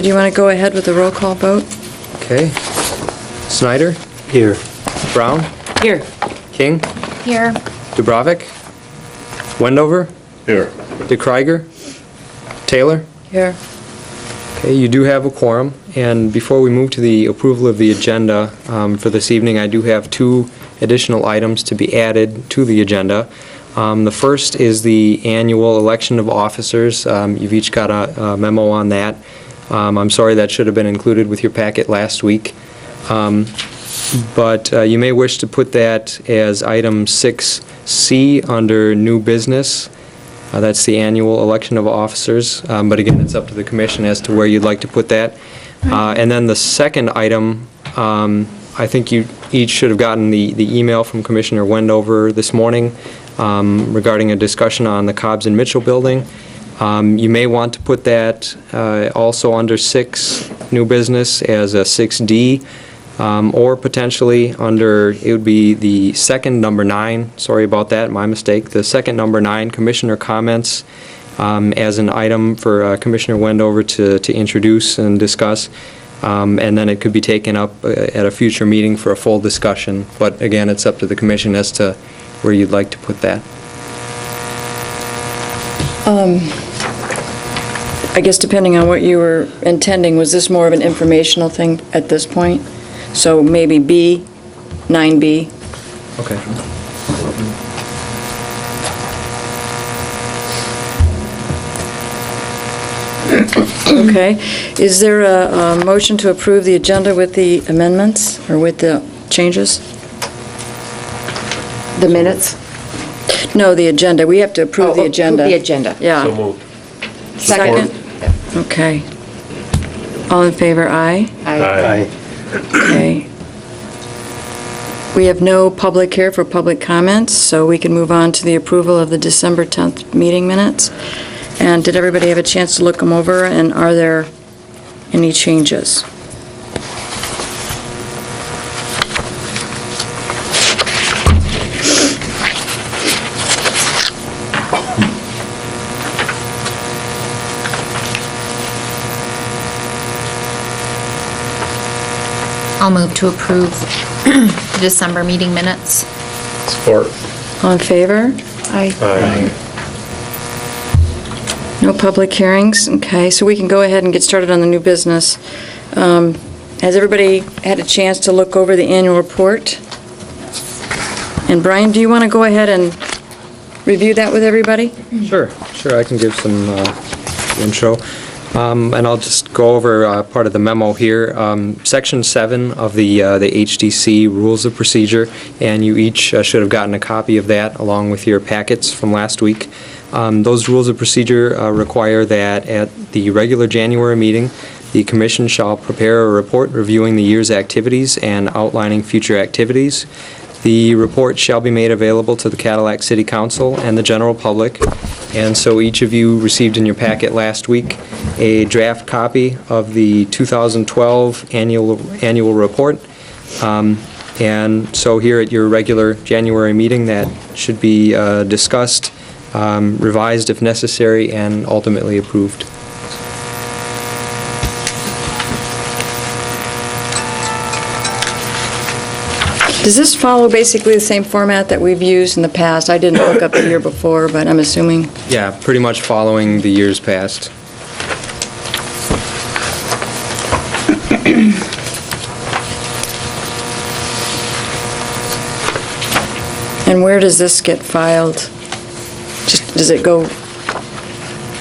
Did you want to go ahead with the roll call vote? Okay. Snyder? Here. Brown? Here. King? Here. Dubravik? Wendover? Here. DeKreiger? Taylor? Here. Okay, you do have a quorum, and before we move to the approval of the agenda for this evening, I do have 2 additional items to be added to the agenda. The first is the annual election of officers. You've each got a memo on that. I'm sorry that should have been included with your packet last week. But you may wish to put that as item 6C under new business. That's the annual election of officers, but again, it's up to the commission as to where you'd like to put that. And then the second item, I think you each should have gotten the email from Commissioner Wendover this morning regarding a discussion on the Cobbs and Mitchell building. You may want to put that also under 6 new business as a 6D. Or potentially under, it would be the second number 9, sorry about that, my mistake, the second number 9, Commissioner comments as an item for Commissioner Wendover to introduce and discuss, and then it could be taken up at a future meeting for a full discussion, but again, it's up to the commission as to where you'd like to put that. I guess depending on what you were intending, was this more of an informational thing at this point? So maybe B, 9B. Okay. Okay. Is there a motion to approve the agenda with the amendments or with the changes? The minutes? No, the agenda. We have to approve the agenda. Approve the agenda. Yeah. So moved. Second? Okay. All in favor, aye? Aye. Okay. We have no public here for public comments, so we can move on to the approval of the December 10th meeting minutes. And did everybody have a chance to look them over, and are there any changes? I'll move to approve the December meeting minutes. Support. All in favor? Aye. Aye. No public hearings? Okay, so we can go ahead and get started on the new business. Has everybody had a chance to look over the annual report? And Brian, do you want to go ahead and review that with everybody? Sure, I can give some intro. And I'll just go over part of the memo here. Section 7 of the HDC Rules of Procedure, and you each should have gotten a copy of that along with your packets from last week. Those Rules of Procedure require that at the regular January meeting, the Commission shall prepare a report reviewing the year's activities and outlining future activities. The report shall be made available to the Cadillac City Council and the general public, and so each of you received in your packet last week a draft copy of the 2012 annual report. And so here at your regular January meeting, that should be discussed, revised if necessary, and ultimately approved. Does this follow basically the same format that we've used in the past? I didn't look up the year before, but I'm assuming. Yeah, pretty much following the years past. And where does this get filed? Just, does it go?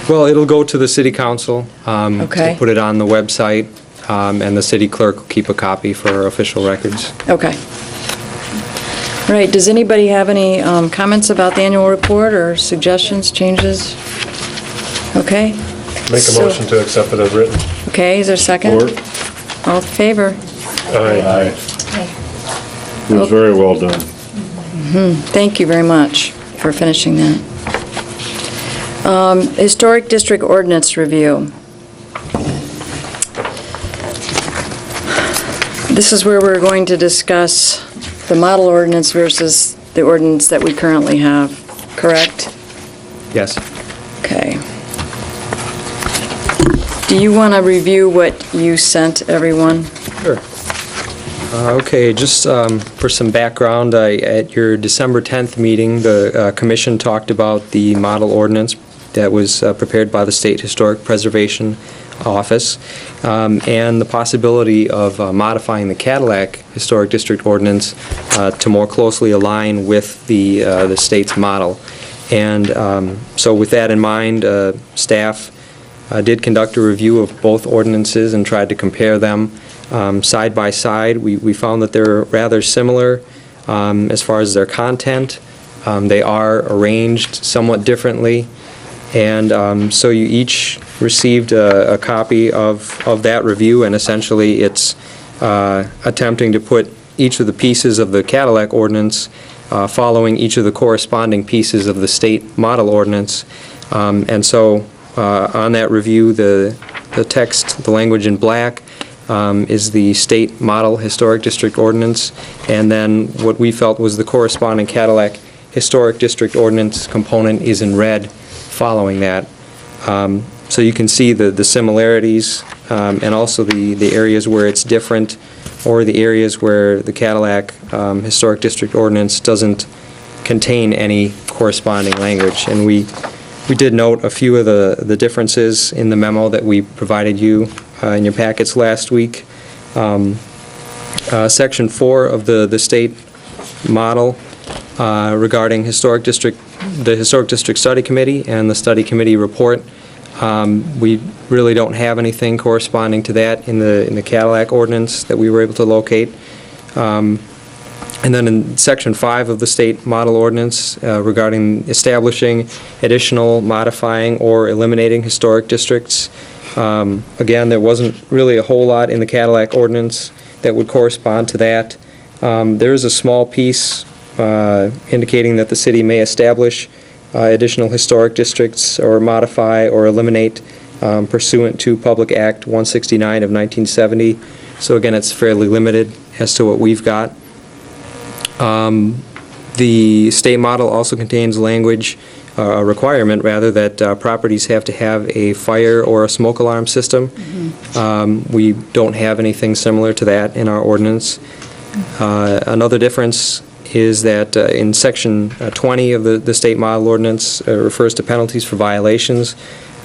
Well, it'll go to the city council. Okay. We'll put it on the website, and the city clerk will keep a copy for our official records. Okay. All right, does anybody have any comments about the annual report or suggestions, changes? Okay. Make a motion to accept it as written. Okay, is there a second? Support. All in favor? Aye. It was very well done. Thank you very much for finishing that. Historic District Ordinance Review. This is where we're going to discuss the model ordinance versus the ordinance that we currently have, correct? Yes. Okay. Do you want to review what you sent everyone? Sure. Okay, just for some background, at your December 10th meeting, the commission talked about the model ordinance that was prepared by the State Historic Preservation Office, and the possibility of modifying the Cadillac Historic District Ordinance to more closely align with the state's model. And so with that in mind, staff did conduct a review of both ordinances and tried to compare them side by side. We found that they're rather similar as far as their content. They are arranged somewhat differently. And so you each received a copy of that review, and essentially it's attempting to put each of the pieces of the Cadillac ordinance following each of the corresponding pieces of the state model ordinance. And so on that review, the text, the language in black, is the state model historic district ordinance, and then what we felt was the corresponding Cadillac historic district ordinance component is in red following that. So you can see the similarities and also the areas where it's different, or the areas where the Cadillac historic district ordinance doesn't contain any corresponding language. And we did note a few of the differences in the memo that we provided you in your packets last week. Section 4 of the state model regarding the Historic District Study Committee and the Study Committee report. We really don't have anything corresponding to that in the Cadillac ordinance that we were able to locate. And then in Section 5 of the state model ordinance regarding establishing additional, modifying, or eliminating historic districts, again, there wasn't really a whole lot in the Cadillac ordinance that would correspond to that. There is a small piece indicating that the city may establish additional historic districts or modify or eliminate pursuant to Public Act 169 of 1970. So again, it's fairly limited as to what we've got. The state model also contains language, a requirement rather, that properties have to have a fire or a smoke alarm system. We don't have anything similar to that in our ordinance. Another difference is that in Section 20 of the state model ordinance refers to penalties for violations.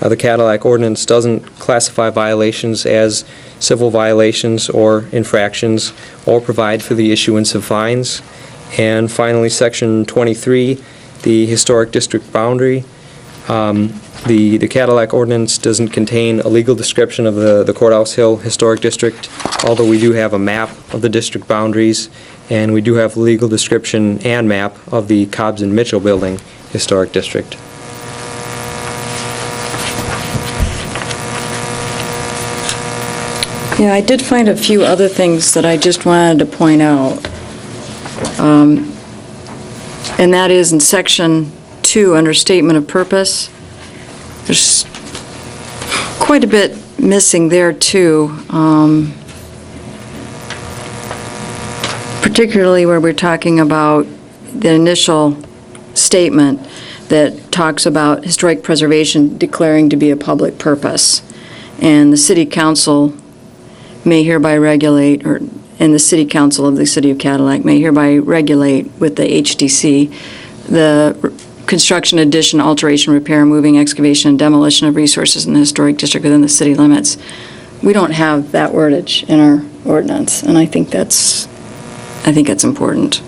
The Cadillac ordinance doesn't classify violations as civil violations or infractions, or provide for the issuance of fines. And finally, Section 23, the historic district boundary. The Cadillac ordinance doesn't contain a legal description of the Courthouse Hill Historic District, although we do have a map of the district boundaries, and we do have legal description and map of the Cobbs and Mitchell Building Historic District. Yeah, I did find a few other things that I just wanted to point out. And that is in Section 2, under Statement of Purpose. There's quite a bit missing there, too, particularly where we're talking about the initial statement that talks about historic preservation declaring to be a public purpose. And the City Council may hereby regulate, and the City Council of the City of Cadillac may hereby regulate with the HDC the construction, addition, alteration, repair, moving, excavation, and demolition of resources in the historic district within the city limits. We don't have that wordage in our ordinance, and I think that's important.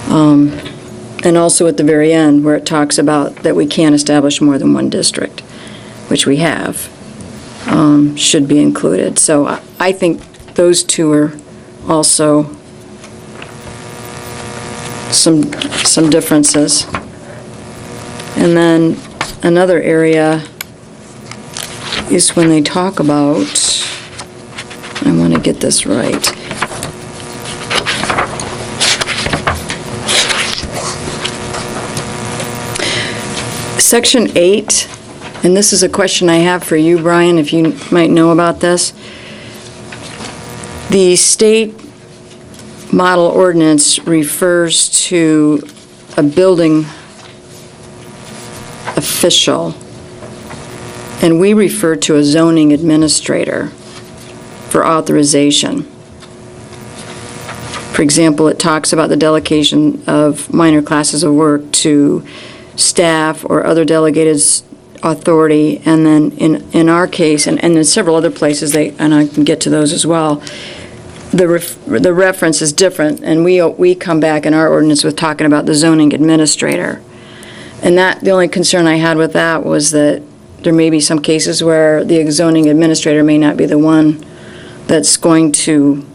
And also at the very end, where it talks about that we can't establish more than one district, which we have, should be included. So I think those two are also some differences. And then another area is when they talk about, I want to get this right. Section 8, and this is a question I have for you, Brian, if you might know about this. The state model ordinance refers to a building official, and we refer to a zoning administrator for authorization. For example, it talks about the delegation of minor classes of work to staff or other delegated authority, and then in our case, and in several other places, and I can get to those as well, the reference is different, and we come back in our ordinance with talking about the zoning administrator. And the only concern I had with that was that there may be some cases where the zoning administrator may not be the one that's going to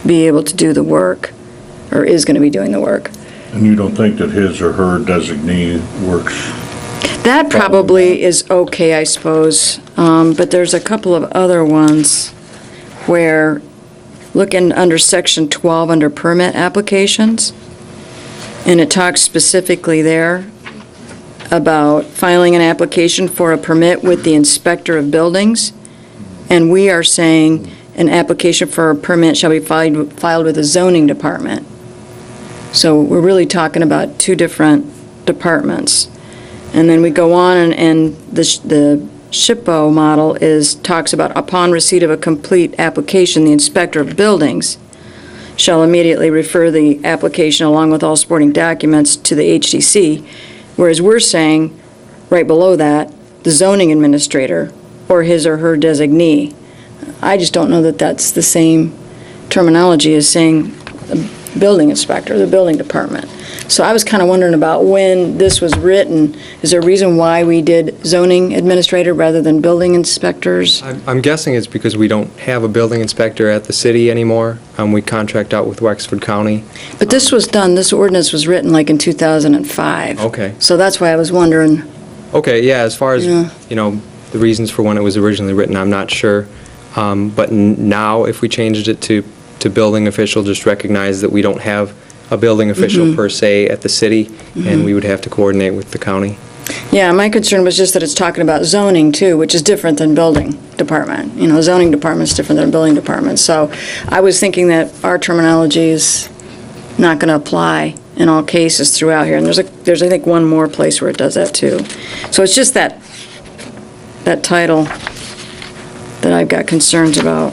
be able to do the work, or is going to be doing the work. And you don't think that his or her designee works? That probably is okay, I suppose, but there's a couple of other ones where, looking under Section 12, under permit applications, and it talks specifically there about filing an application for a permit with the inspector of buildings, and we are saying an application for a permit shall be filed with the zoning department. So we're really talking about two different departments. And then we go on, and the SHPO model talks about upon receipt of a complete application, the inspector of buildings shall immediately refer the application along with all supporting documents to the HDC, whereas we're saying, right below that, the zoning administrator or his or her designee. I just don't know that that's the same terminology as saying the building inspector, the building department. So I was kind of wondering about when this was written, is there a reason why we did zoning administrator rather than building inspectors? I'm guessing it's because we don't have a building inspector at the city anymore. We contract out with Wexford County. But this was done, this ordinance was written like in 2005. Okay. So that's why I was wondering. Okay, yeah, as far as, Yeah. the reasons for when it was originally written, I'm not sure. But now, if we changed it to building official, just recognize that we don't have a building official per se at the city, and we would have to coordinate with the county. Yeah, my concern was just that it's talking about zoning too, which is different than building department. Zoning department's different than building department. So I was thinking that our terminology is not going to apply in all cases throughout here. And there's I think one more place where it does that too. So it's just that title that I've got concerns about.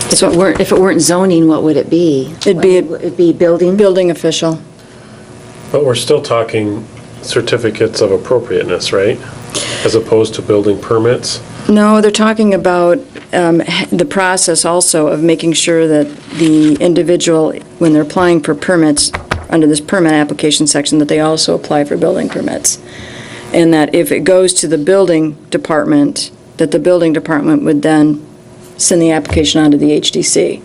So if it weren't zoning, what would it be? It'd be building? Building official. But we're still talking certificates of appropriateness, right? As opposed to building permits? No, they're talking about the process also of making sure that the individual, when they're applying for permits, under this permit application section, that they also apply for building permits. And that if it goes to the building department, that the building department would then send the application on to the HDC.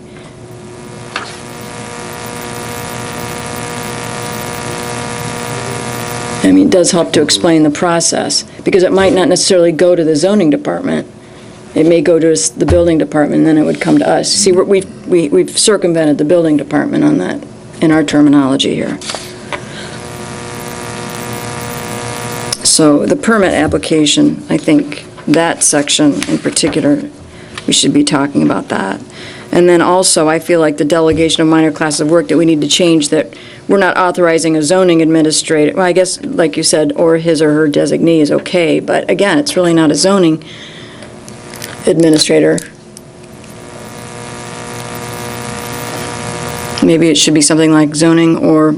I mean, it does help to explain the process, because it might not necessarily go to the zoning department. It may go to the building department, and then it would come to us. See, we've circumvented the building department on that, in our terminology here. So the permit application, I think that section in particular, we should be talking about that. And then also, I feel like the delegation of minor classes of work, that we need to change, that we're not authorizing a zoning administrator. Well, I guess, like you said, or his or her designee is okay, but again, it's really not a zoning administrator. Maybe it should be something like zoning or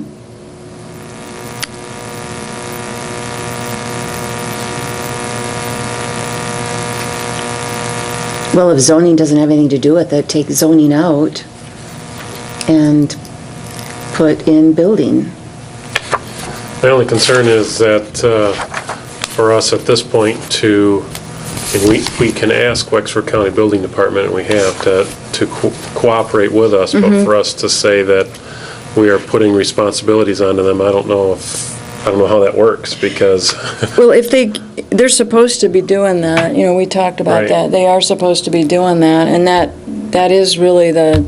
Well, if zoning doesn't have anything to do with it, take zoning out and put in building. My only concern is that for us at this point we can ask Wexford County Building Department, and we have to cooperate with us, but for us to say that we are putting responsibilities onto them, I don't know how that works, because well, if they're supposed to be doing that, we talked about Right. that. They are supposed to be doing that, and that is really the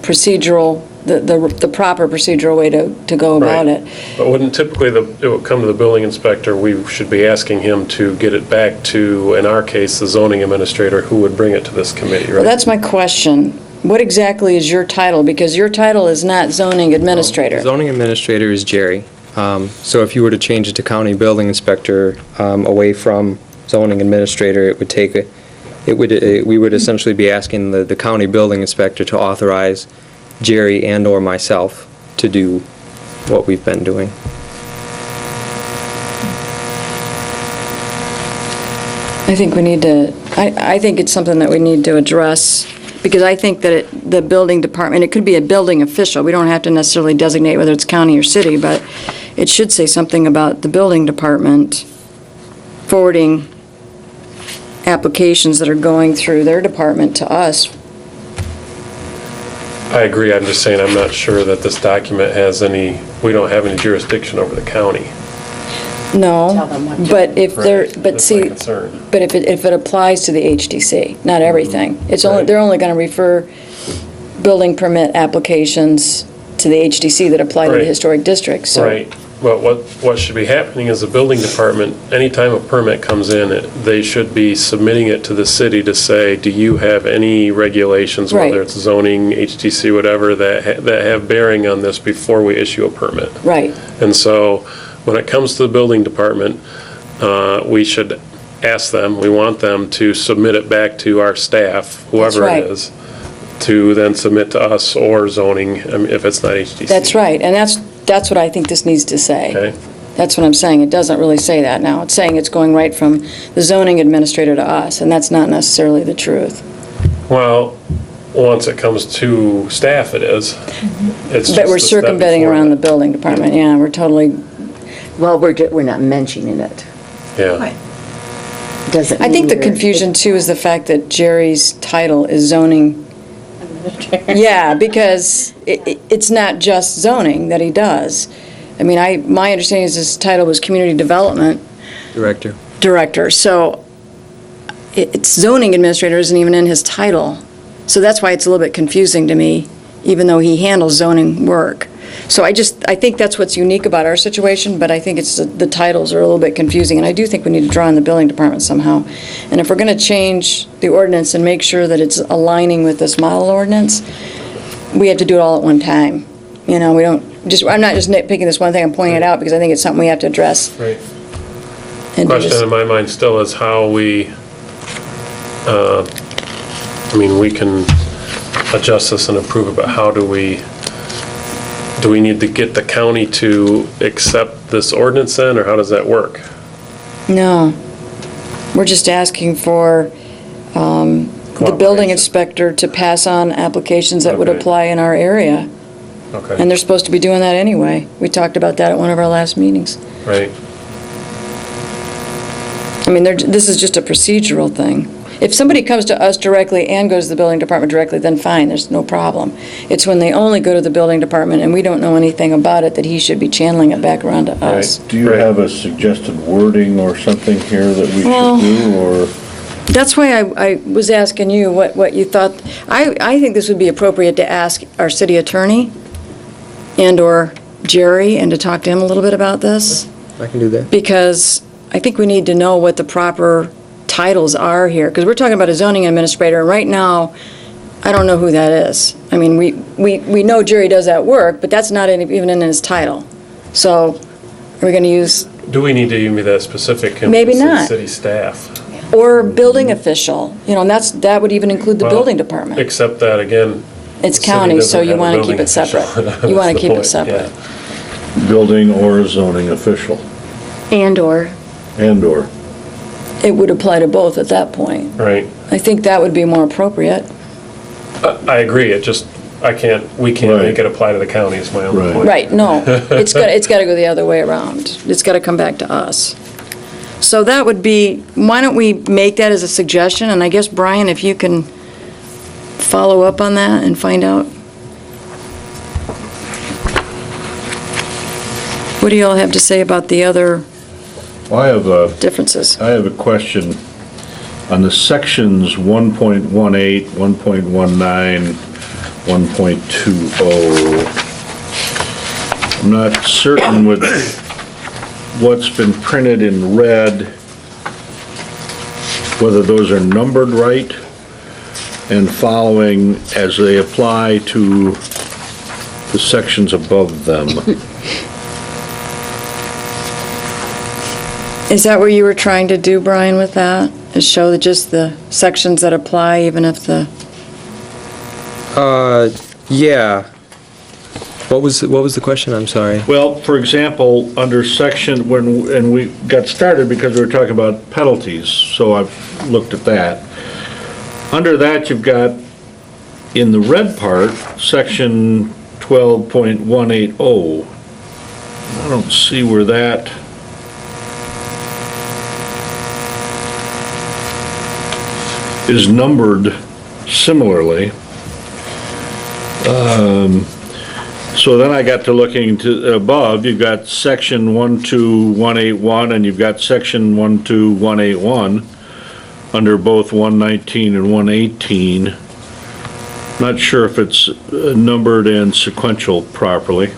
procedural, the proper procedural way to go about Right. it. But wouldn't typically it would come to the building inspector, we should be asking him to get it back to, in our case, the zoning administrator, who would bring it to this committee, right? Well, that's my question. What exactly is your title? Because your title is not zoning administrator. Zoning administrator is Jerry. So if you were to change it to county building inspector, away from zoning administrator, it would take we would essentially be asking the county building inspector to authorize Jerry and/or myself to do what we've been doing. I think we need to, I think it's something that we need to address, because I think that the building department, it could be a building official, we don't have to necessarily designate whether it's county or city, but it should say something about the building department forwarding applications that are going through their department to us. I agree, I'm just saying I'm not sure that this document has any, we don't have any jurisdiction over the county. No, Tell them what to but if they're, Right, but that's my see, concern. but if it applies to the HDC, not everything. It's only, Right. they're only gonna refer building permit applications to the HDC that apply to the Right. historic district, so. Right, but what should be happening is the building department, anytime a permit comes in, they should be submitting it to the city to say, do you have any regulations, Right. whether it's zoning, HTC, whatever, that have bearing on this before we issue a permit? Right, And so, when it comes to the building department, we should ask them, we want them to submit it back to our staff, whoever right. it is, to then submit to us or zoning, if it's not HTC. that's right, and that's what I think this needs to say. Okay? That's what I'm saying, it doesn't really say that now. It's saying it's going right from the zoning administrator to us, and that's not necessarily the truth. Well, once it comes to staff, it is. It's But just we're the step circumventing before around the that. building department, yeah, we're totally, Well, we're not mentioning it. Yeah, Doesn't I think mean the we're- confusion too is the fact that Jerry's title is zoning. Yeah, because it's not just zoning that he does. I mean, my understanding is his title was community development Director. director, so it's zoning administrator isn't even in his title. So that's why it's a little bit confusing to me, even though he handles zoning work. So I think that's what's unique about our situation, but I think it's, the titles are a little bit confusing, and I do think we need to draw in the building department somehow. And if we're going to change the ordinance and make sure that it's aligning with this model ordinance, we have to do it all at one time. You know, we don't, I'm not just nitpicking this one thing, I'm pointing it out because I think it's something we have to address. right. And do Question this. in my mind still is how we, we can adjust this and approve it, but how do we need to get the county to accept this ordinance then, or how does that work? No. We're just asking for the building Cooperation. inspector to pass on applications that would Okay. apply in our area. Okay. And they're supposed to be doing that anyway. We talked about that at one of our last meetings. Right, I mean, this is just a procedural thing. If somebody comes to us directly and goes to the building department directly, then fine, there's no problem. It's when they only go to the building department and we don't know anything about it that he should be channeling it back around to us. Do you Right. have a suggested wording or something here that we Well- should do, or? That's why I was asking you what you thought. I think this would be appropriate to ask our city attorney and/or Jerry and to talk to him a little bit about this, I can do that. because I think we need to know what the proper titles are here, because we're talking about a zoning administrator, and right now, I don't know who that is. I mean, we know Jerry does that work, but that's not even in his title. So, are we going to use, do we need to even be that specific? in Maybe the not. City staff. or building official, you know, and that would even include the Well, building department. Except that, again. It's the city county, doesn't so you have a want to building keep it separate. official. You want to That's the keep it point, separate. yeah. Building or zoning official, And/or and/or. it would apply to both at that point. Right, I think that would be more appropriate. I agree, we can't Right. make it apply to the county, is my only Right. point. Right, no, it's got to go the other way around. It's got to come back to us. So that would be, why don't we make that as a suggestion? And I guess, Brian, if you can follow up on that and find out. What do you all have to say about the other Well, differences? I have a question on the sections 1.18, 1.19, 1.20. I'm not certain with what's been printed in red, whether those are numbered right and following as they apply to the sections above them. Is that what you were trying to do, Brian, with that? Is show just the sections that apply, even if the... Yeah. What was the question? I'm sorry. Well, for example, under section, and we got started because we were talking about penalties, so I've looked at that. Under that, you've got, in the red part, section 12.180. I don't see where that... is numbered similarly. So then I got to looking to above, you've got section 12181 and you've got section 12181 under both 119 and 118. Not sure if it's numbered and sequential properly.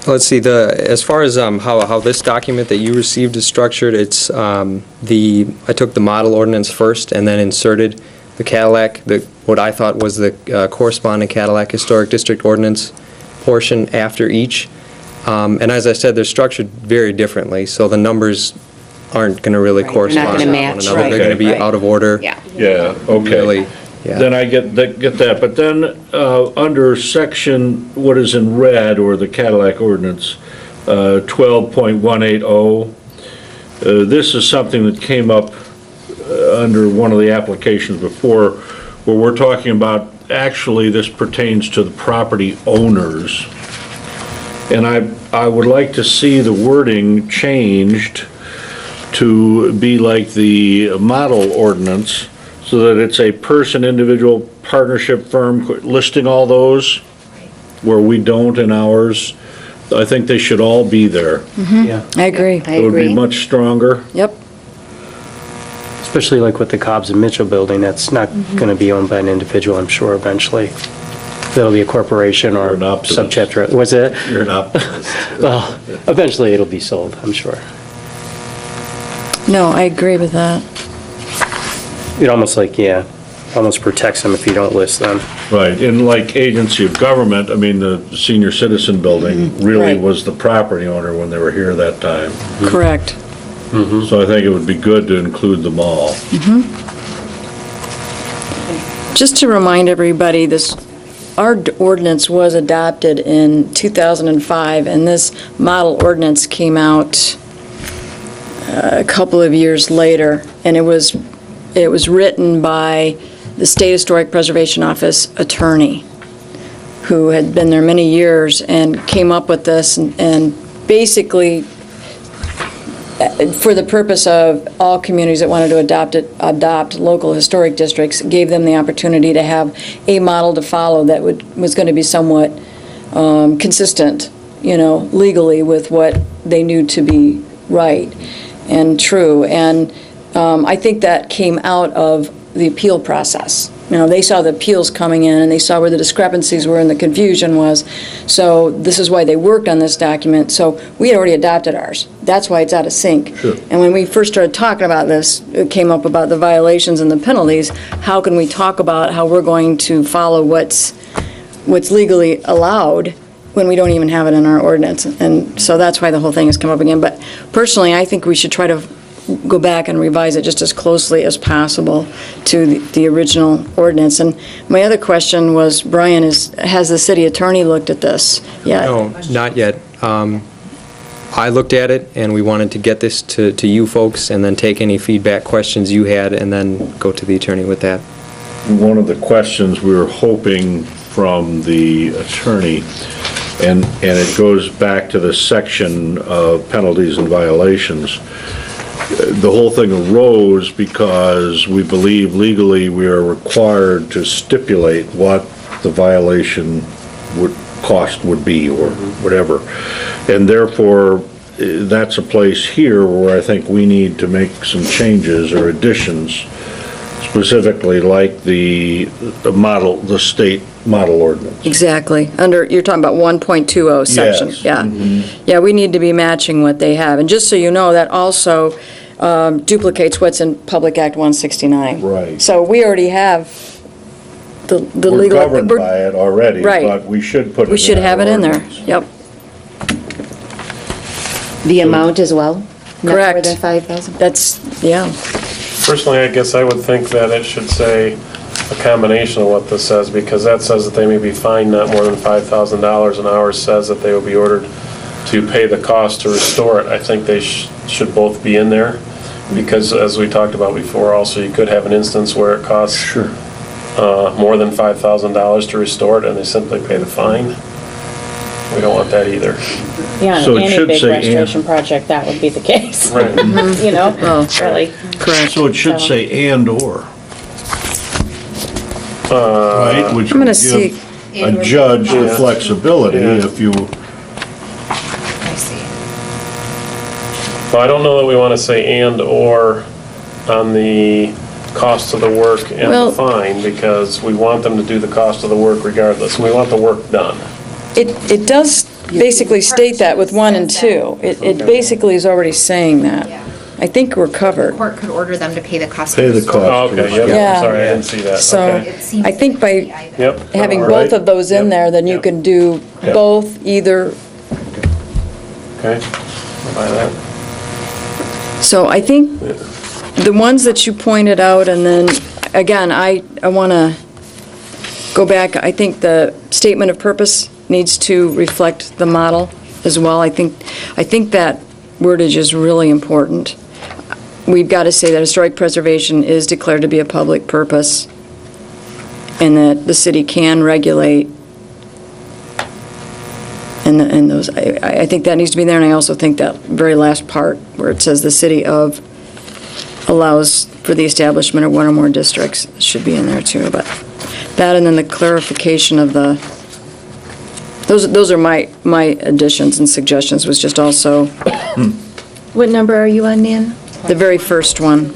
Let's see, as far as how this document that you received is structured, it's I took the model ordinance first and then inserted the Cadillac, what I thought was the corresponding Cadillac Historic District Ordinance portion after each. And as I said, they're structured very differently, so the numbers aren't going to really Right, correspond they're to not one gonna match, another. They're going to be right. out of order. Yeah. Yeah, okay. Really, yeah. Then I get that, but then under section, what is in red, or the Cadillac ordinance, 12.180, this is something that came up under one of the applications before, where we're talking about, actually, this pertains to the property owners. And I would like to see the wording changed to be like the model ordinance, so that it's a person, individual, partnership, firm, listing all those, where we don't in ours. I think they should all be there. Yeah, I agree. I It would be agree. much stronger. Yep. especially like with the Cobbs and Mitchell building, that's not going to be owned by an individual, I'm sure, eventually. That'll be a corporation or You're an optimist. subchapter. Was it? You're an optimist. Well, eventually it'll be sold, I'm sure. No, I agree with that. It almost almost protects them if you don't list them. Right, and like agency of government, I mean, the senior citizen building really Right. was the property owner when they were here that time. Correct. So I think it would be good to include them all. Just to remind everybody, our ordinance was adopted in 2005, and this model ordinance came out a couple of years later, and it was written by the State Historic Preservation Office attorney, who had been there many years and came up with this, and basically, for the purpose of all communities that wanted to adopt local historic districts, gave them the opportunity to have a model to follow that was going to be somewhat consistent, legally with what they knew to be right and true. And I think that came out of the appeal process. They saw the appeals coming in, and they saw where the discrepancies were and the confusion was. So this is why they worked on this document. So we had already adopted ours. That's why it's out of sync. Sure. And when we first started talking about this, it came up about the violations and the penalties. How can we talk about how we're going to follow what's legally allowed when we don't even have it in our ordinance? And so that's why the whole thing has come up again. But personally, I think we should try to go back and revise it just as closely as possible to the original ordinance. And my other question was, Brian, has the city attorney looked at this yet? No, not yet. I looked at it, and we wanted to get this to you folks, and then take any feedback, questions you had, and then go to the attorney with that. One of the questions we were hoping from the attorney, and it goes back to the section of penalties and violations. The whole thing arose because we believe legally we are required to stipulate what the violation cost would be, or whatever. And therefore, that's a place here where I think we need to make some changes or additions, specifically like the state model ordinance. Exactly. You're talking about 1.20 section. Yes. Yeah. Yeah, we need to be matching what they have. And just so you know, that also duplicates what's in Public Act 169. Right. So we already have the We're legal... governed by it already, Right. but we should put it in We should our have it in there. ordinance. Yep. The amount as well? Not Correct. more than 5,000? That's, yeah. Personally, I guess I would think that it should say a combination of what this says, because that says that they may be fined not more than $5,000, and ours says that they will be ordered to pay the cost to restore it. I think they should both be in there, because as we talked about before, also, you could have an instance where it costs more than $5,000 to restore it, and they simply pay the fine. We don't want that either. Yeah, So on it any should big say restoration project, that would be the case. Right. You know, Well, really. Correct. So it should say and/or. Right? Which I'm gonna would see- give a judge the Yeah. flexibility Yeah. if you, I see. Well, I don't know that we want to say and/or on the cost of the work and Well- the fine, because we want them to do the cost of the work regardless. We want the work done. It does basically state that with 1 and 2. It basically is already saying that. I think we're covered. Court could order them to pay the cost. Pay of the restore. cost. Oh, okay, Yeah. yep, sorry, I didn't see that. So Okay. I think by Yep. having all both right. of those in Yep. there, then you Yep. can do Yep. both, either. Okay, I'll buy that. So I think the ones that you pointed out, and then, again, I want to go back, I think the statement of purpose needs to reflect the model as well. I think that wordage is really important. We've got to say that historic preservation is declared to be a public purpose, and that the city can regulate, and those, I think that needs to be there, and I also think that very last part, where it says the city of allows for the establishment of one or more districts, should be in there too, but that, and then the clarification of the, those are my additions and suggestions, was just also What number are you on, Nan? the very first one,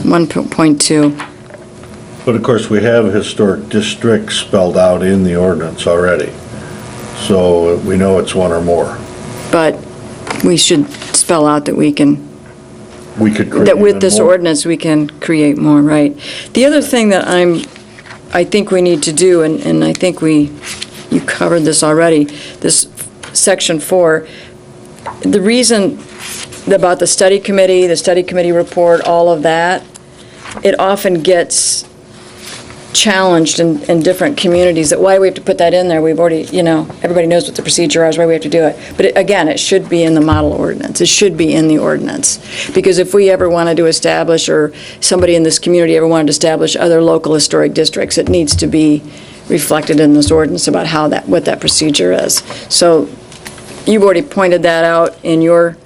1.2. but of course, we have historic district spelled out in the ordinance already. So we know it's one or more. But we should spell out that we can, We could create that with even this more. ordinance, we can create more, right? The other thing that I think we need to do, and I think you covered this already, this section 4, the reason about the study committee report, all of that, it often gets challenged in different communities, that why we have to put that in there, we've already, everybody knows what the procedure is, why we have to do it. But again, it should be in the model ordinance, it should be in the ordinance. Because if we ever wanted to establish, or somebody in this community ever wanted to establish other local historic districts, it needs to be reflected in this ordinance about how that, what that procedure is. So you've already pointed that out in your,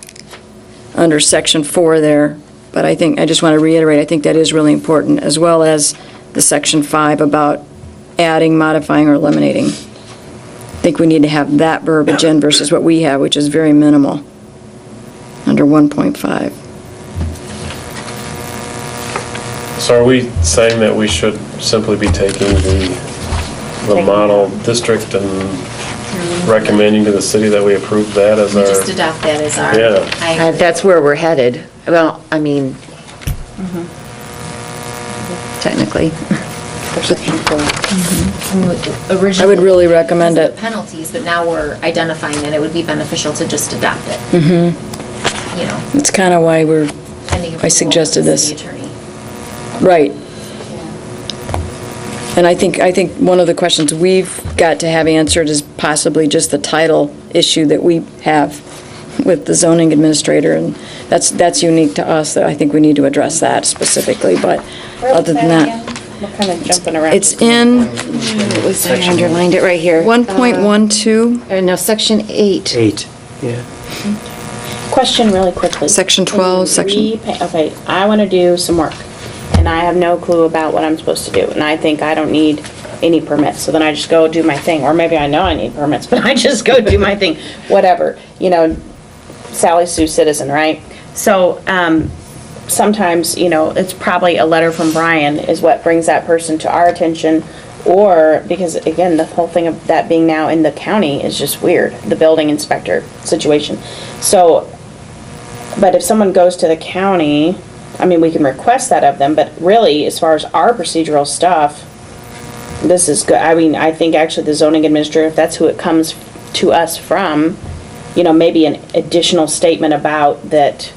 under section 4 there, but I just want to reiterate, I think that is really important, as well as the section 5 about adding, modifying, or eliminating. I think we need to have that verbiage in versus what we have, which is very minimal, under 1.5. So are we saying that we should simply be taking the model district and recommending to the city that we approve that as We our? just adopt that as our. Yeah. I agree. That's where we're headed. Well, I mean, technically. Originally. I would really recommend because of it. the penalties, but now we're identifying that it would be beneficial to just adopt it. Mm-hmm. You know, It's kind of why we're, pending approval suggested of the this. city attorney. right. And I think one of the questions we've got to have answered is possibly just the title issue that we have with the zoning administrator, and that's unique to us, that I think we need to address that specifically, but other than that. We're kind of jumping around. It's in What was that? I underlined it right here. 1.12, No, section 8. 8, yeah. Question really quickly. Section Can you 12, section- Okay, I want to do some work, and I have no clue about what I'm supposed to do, and I think I don't need any permits, so then I just go do my thing, or maybe I know I need permits, but I just go do my thing, whatever, Sally Sue citizen, right? So, sometimes, it's probably a letter from Brian is what brings that person to our attention, or, because again, the whole thing of that being now in the county is just weird, the building inspector situation. So, but if someone goes to the county, I mean, we can request that of them, but really, as far as our procedural stuff, this is good. I mean, I think actually the zoning administrator, if that's who it comes to us from, maybe an additional statement about that,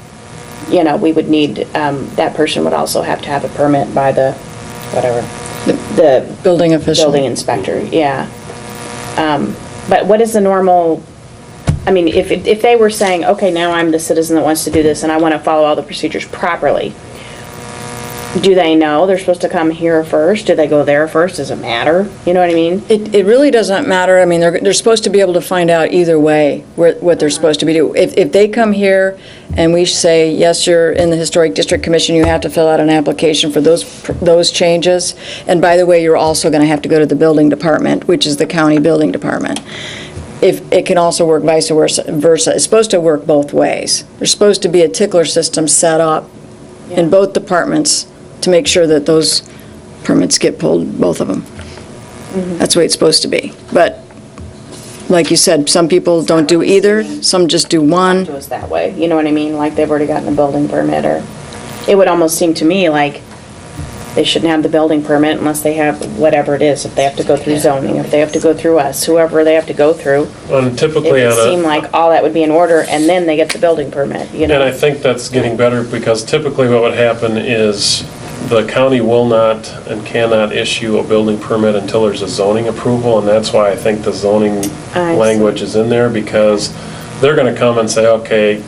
we would need, that person would also have to have a permit by the, whatever, the Building official. building inspector, yeah. But what is the normal, I mean, if they were saying, okay, now I'm the citizen that wants to do this and I want to follow all the procedures properly, do they know they're supposed to come here first? Do they go there first? Does it matter? You know what I mean? It really doesn't matter. I mean, they're supposed to be able to find out either way what they're supposed to be doing. If they come here and we say, yes, you're in the Historic District Commission, you have to fill out an application for those changes. And by the way, you're also going to have to go to the building department, which is the county building department. If it can also work vice versa. It's supposed to work both ways. There's supposed to be a tickler system set up in both departments to make sure that those permits get pulled, both of them. That's the way it's supposed to be. But, like you said, some people don't do either, some just do one. Do us that way, you know what I mean? Like they've already gotten a building permit, or it would almost seem to me like they shouldn't have the building permit unless they have whatever it is, if they have to go through zoning, if they have to go through us, whoever they have to go through. And It typically would on seem a, like all that would be in order, and then they get the building permit, and I think that's getting better, because typically what would happen is the county will not and cannot issue a building permit until there's a zoning approval, and that's why I think the zoning I see. language is in there, because they're gonna come and say, okay,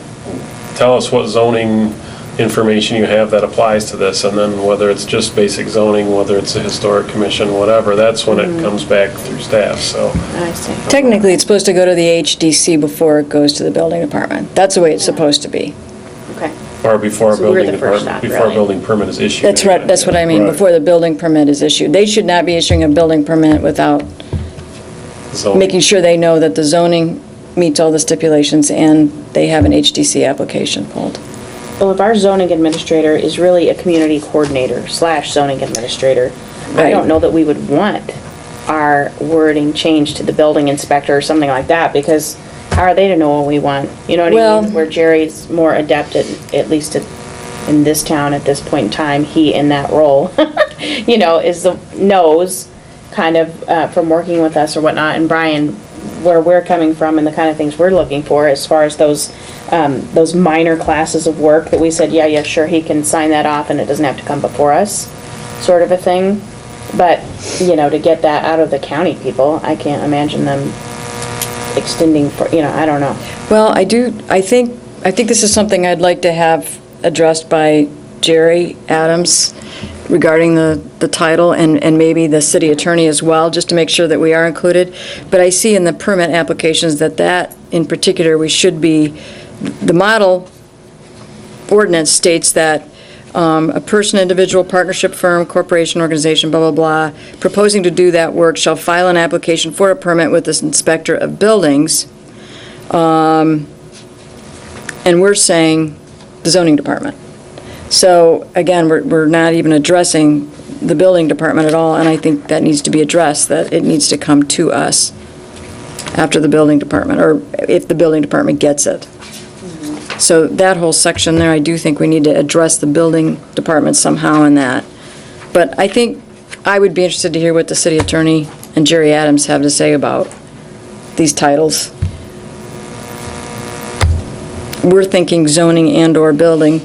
tell us what zoning information you have that applies to this, and then whether it's just basic zoning, whether it's a historic commission, whatever, that's when it comes back through staff, so. I see. Technically, it's supposed to go to the HDC before it goes to the building department. That's the way it's supposed to be. Okay. Or before a So we're building the first department, stop, before a really. building permit is issued. That's right, that's what I mean, Right. before the building permit is issued. They should not be issuing a building permit without Zoning. making sure they know that the zoning meets all the stipulations and they have an HDC application pulled. Well, if our zoning administrator is really a community coordinator / zoning administrator, I Right. don't know that we would want our wording changed to the building inspector or something like that, because how are they to know what we want? You know what I Well- mean? Where Jerry's more adept at least in this town at this point in time, he in that role, knows kind of from working with us or whatnot, and Brian, where we're coming from and the kind of things we're looking for as far as those minor classes of work that we said, yeah, sure, he can sign that off and it doesn't have to come before us, sort of a thing. But, to get that out of the county people, I can't imagine them extending for, I don't know. Well, I think this is something I'd like to have addressed by Jerry Adams regarding the title and maybe the city attorney as well, just to make sure that we are included. But I see in the permit applications that in particular, we should be, the model ordinance states that a person, individual, partnership, firm, corporation, organization, blah, blah, blah, proposing to do that work shall file an application for a permit with the inspector of buildings. And we're saying the zoning department. So again, we're not even addressing the building department at all, and I think that needs to be addressed, that it needs to come to us after the building department, or if the building department gets it. So that whole section there, I do think we need to address the building department somehow in that. But I think I would be interested to hear what the city attorney and Jerry Adams have to say about these titles. We're thinking zoning and/or building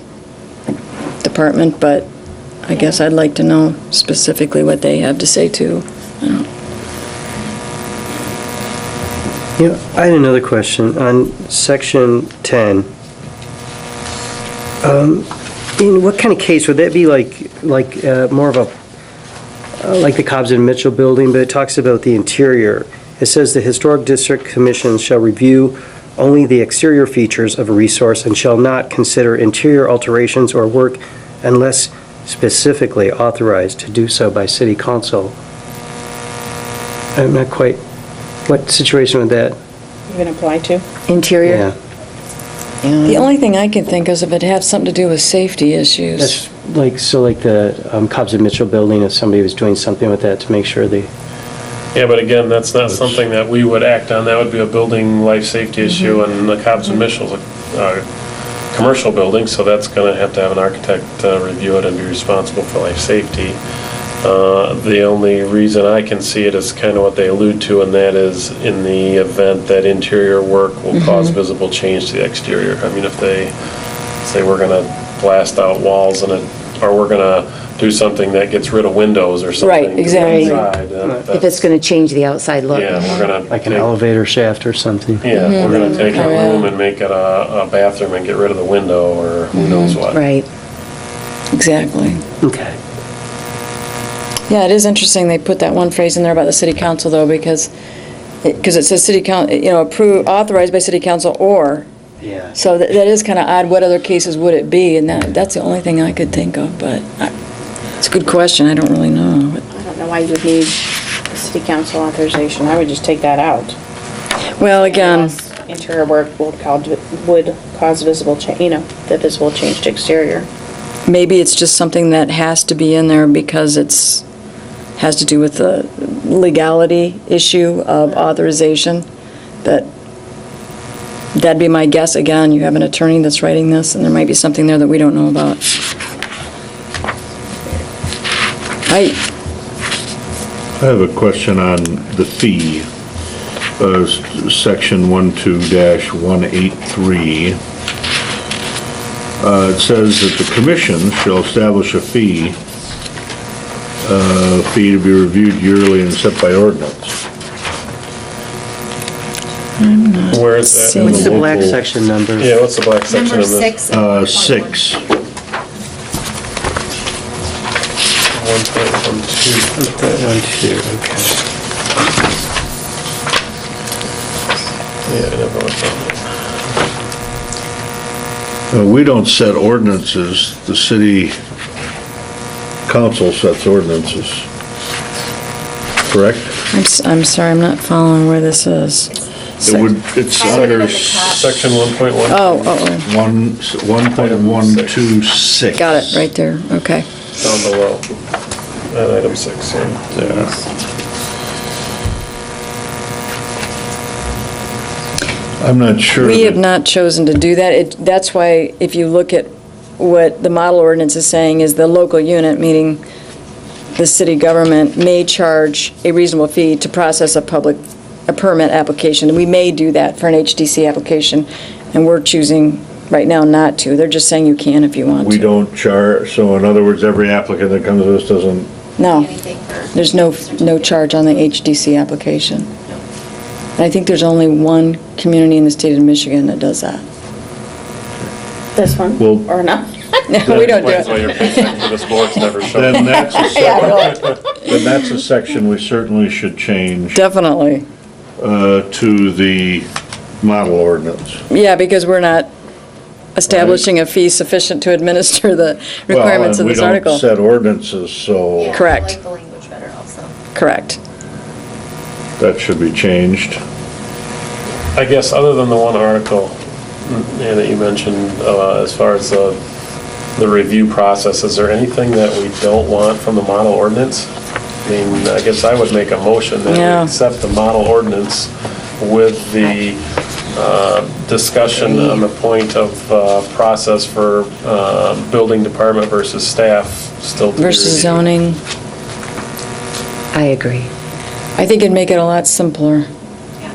department, but I guess I'd like to know specifically what they have to say too. I had another question on section 10. In what kind of case, would that be like more of a, like the Cobbs and Mitchell building, but it talks about the interior. It says the Historic District Commission shall review only the exterior features of a resource and shall not consider interior alterations or work unless specifically authorized to do so by city council. I'm not quite, what situation would that? You can apply to? Interior? Yeah. The only thing I can think is if it has something to do with safety issues. That's like, so like the Cobbs and Mitchell building, if somebody was doing something with that to make sure they, Yeah, but again, that's not something that we would act on. That would be a building life safety issue, and the Cobbs and Mitchell's a commercial building, so that's gonna have to have an architect review it and be responsible for life safety. The only reason I can see it is kind of what they allude to, and that is in the event that interior work will cause visible change to the exterior. I mean, if they say we're gonna blast out walls or we're gonna do something that gets rid of windows or something. Right, exactly. inside, If it's going to change the outside look. Yeah, we're gonna. Like an take- elevator shaft or something. Yeah, we're gonna take a Oh, yeah. room and make it a bathroom and get rid of the window or who knows what. Right. Exactly. Okay. Yeah, it is interesting they put that one phrase in there about the city council, though, because it says city council, authorized by city council or, Yeah. so that is kind of odd. What other cases would it be? And that's the only thing I could think of, but it's a good question. I don't really know. I don't know why you would need the city council authorization. I would just take that out. Well, again, Unless interior work would cause visible the visible change to exterior. maybe it's just something that has to be in there because has to do with the legality issue of authorization. That'd be my guess. Again, you have an attorney that's writing this, and there might be something there that we don't know about. I have a question on the fee, section 12-183. It says that the commission shall establish a fee to be reviewed yearly and set by ordinance. Where is that? seeing- What's the black section number? Yeah, what's the black section Number of this? 6. 6. 1.12. That one too, okay. Yeah, I never looked at it. We don't set ordinances, the city council sets ordinances, correct? I'm sorry, I'm not following where this is. It's Right under at the top. Section 1.1. Oh, 1.126. got it, right there, okay. Down below. At item 6, yeah. I'm not sure. We have that- not chosen to do that. That's why, if you look at what the model ordinance is saying, is the local unit, meaning the city government, may charge a reasonable fee to process a permit application. And we may do that for an HDC application, and we're choosing right now not to. They're just saying you can if you want to. We don't charge, so in other words, every applicant that comes to us doesn't, No, Anything for- there's no charge on the HDC application. And I think there's only one community in the state of Michigan that does that. This one, Well- or not? No, we don't do Explains why it. your paycheck for this board's never shown. then that's a Yeah, section, really, then that's a section we certainly should change definitely. to the model ordinance. Yeah, because we're not establishing a fee sufficient to administer the requirements of this Well, and article. we don't set ordinances, so Yeah, Correct. I like the language better also. Correct. that should be changed. I guess, other than the one article that you mentioned, as far as the review process, is there anything that we don't want from the model ordinance? I mean, I guess I would make a motion that Yeah. we accept the model ordinance with the discussion on the point of process for building department versus staff still to be Versus reviewed. zoning. I agree. I think it'd make it a lot simpler. Yeah.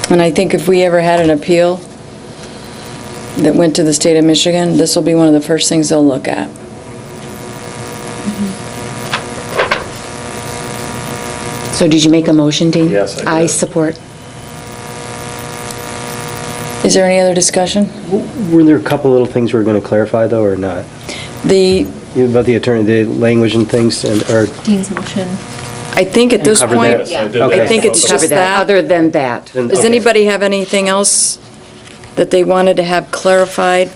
And I think if we ever had an appeal that went to the state of Michigan, this will be one of the first things they'll look at. So did you make a motion, Dean? Yes, I did. I support. Is there any other discussion? Were there a couple little things we were going to clarify, though, or not? About the attorney, the language and things, or Dean's motion. I think at this covered point, that? Yes, I did Okay. that. I think it's Cover just that. that. Other than that. Then- Does okay. anybody have anything else that they wanted to have clarified?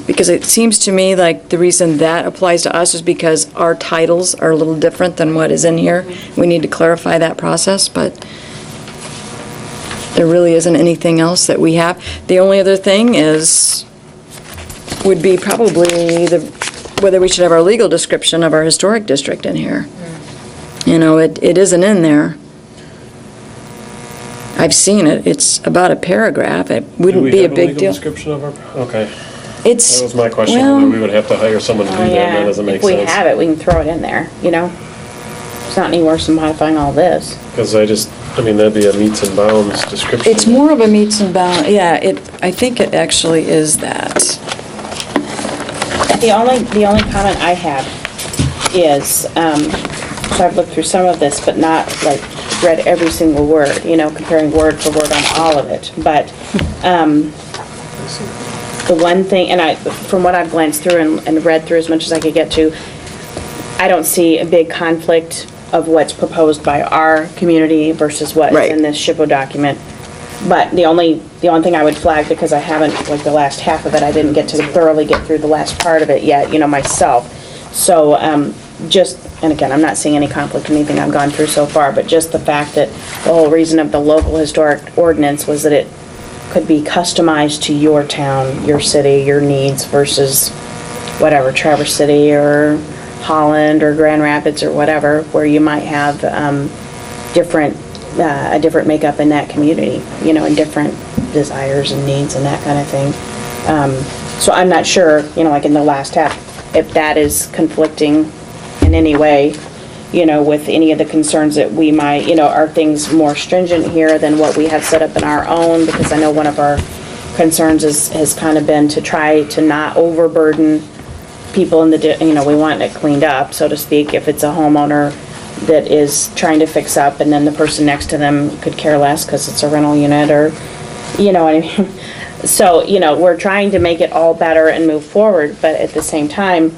Because it seems to me like the reason that applies to us is because our titles are a little different than what is in here. We need to clarify that process, but there really isn't anything else that we have. The only other thing would be probably whether we should have our legal description of our historic district in here. You know, it isn't in there. I've seen it, it's about a paragraph, it wouldn't be a big Do we have a legal deal. description of our, okay. It's, That was my question, well- whether we would have to hire someone to do Oh, that, and yeah. that doesn't make If we sense. have it, we can throw it in there, you know? It's not any worse than modifying all this. Because that'd be a meets and bounds description. it's more of a meets and bounds, yeah, I think it actually is that. The only comment I have is, so I've looked through some of this, but not like read every single word, you know, comparing word for word on all of it. But the one thing, and from what I've glanced through and read through as much as I could get to, I don't see a big conflict of what's proposed by our community versus what Right. is in this SHPO document. But the only thing I would flag, because I haven't, like the last half of it, I didn't get to thoroughly get through the last part of it yet, you know, myself. So, and again, I'm not seeing any conflict in anything I've gone through so far, but just the fact that the whole reason of the local historic ordinance was that it could be customized to your town, your city, your needs versus whatever, Traverse City or Holland or Grand Rapids or whatever, where you might have a different makeup in that community, you know, and different desires and needs and that kind of thing. So I'm not sure, you know, like in the last half, if that is conflicting in any way, you know, with any of the concerns that we might, you know, are things more stringent here than what we have set up in our own? Because I know one of our concerns has kind of been to try to not overburden people in the, you know, we want it cleaned up, so to speak, if it's a homeowner that is trying to fix up and then the person next to them could care less because it's a rental unit or, you know what I mean? So, you know, we're trying to make it all better and move forward, but at the same time,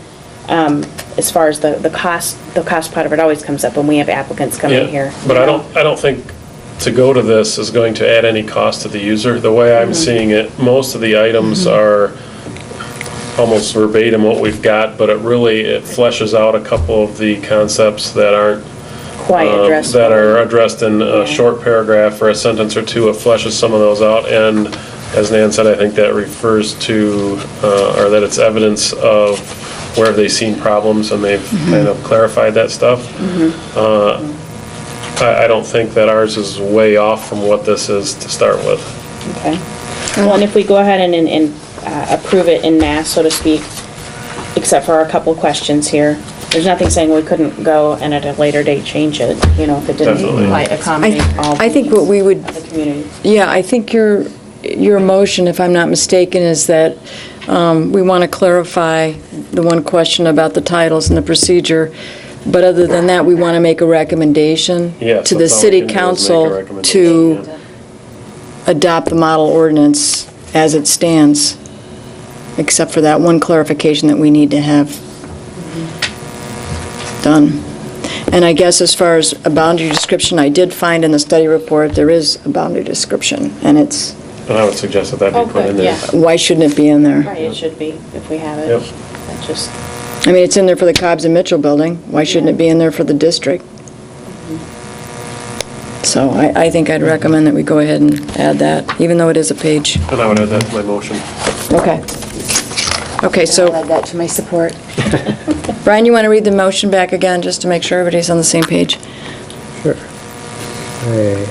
as far as the cost part of it always comes up when we have applicants come in here. But I don't think to go to this is going to add any cost to the user. The way I'm seeing it, most of the items are almost verbatim what we've got, but it fleshes out a couple of the concepts that aren't Quite addressed. that are addressed in a short paragraph or a sentence or two. It fleshes some of those out, and as Nan said, I think that refers to, or that it's evidence of where they've seen problems, and they've kind of clarified that stuff. I don't think that ours is way off from what this is to start with. Okay. Well, and if we go ahead and approve it en masse, so to speak, except for a couple of questions here, there's nothing saying we couldn't go and at a later date change it, you know, if it didn't Definitely. quite accommodate all I think what we would, the community. yeah, I think your motion, if I'm not mistaken, is that we want to clarify the one question about the titles and the procedure, but other than that, we want to make a recommendation Yes, to the that's all we city can do is make a council recommendation, to yeah. adopt the model ordinance as it stands, except for that one clarification that we need to have done. And I guess as far as a boundary description, I did find in the study report, there is a boundary description, and it's, And I would suggest that Oh, be put in good, there. yeah. why shouldn't it be in there? Right, it should be, if we have it. Yep. That just, I mean, it's in there for the Cobb's and Mitchell building, why shouldn't it be in there for the district? So I think I'd recommend that we go ahead and add that, even though it is a page. And I would add that to my motion. Okay. Okay, I'll so, add that to my support. Brian, you want to read the motion back again, just to make sure everybody's on the same page? Sure. Okay.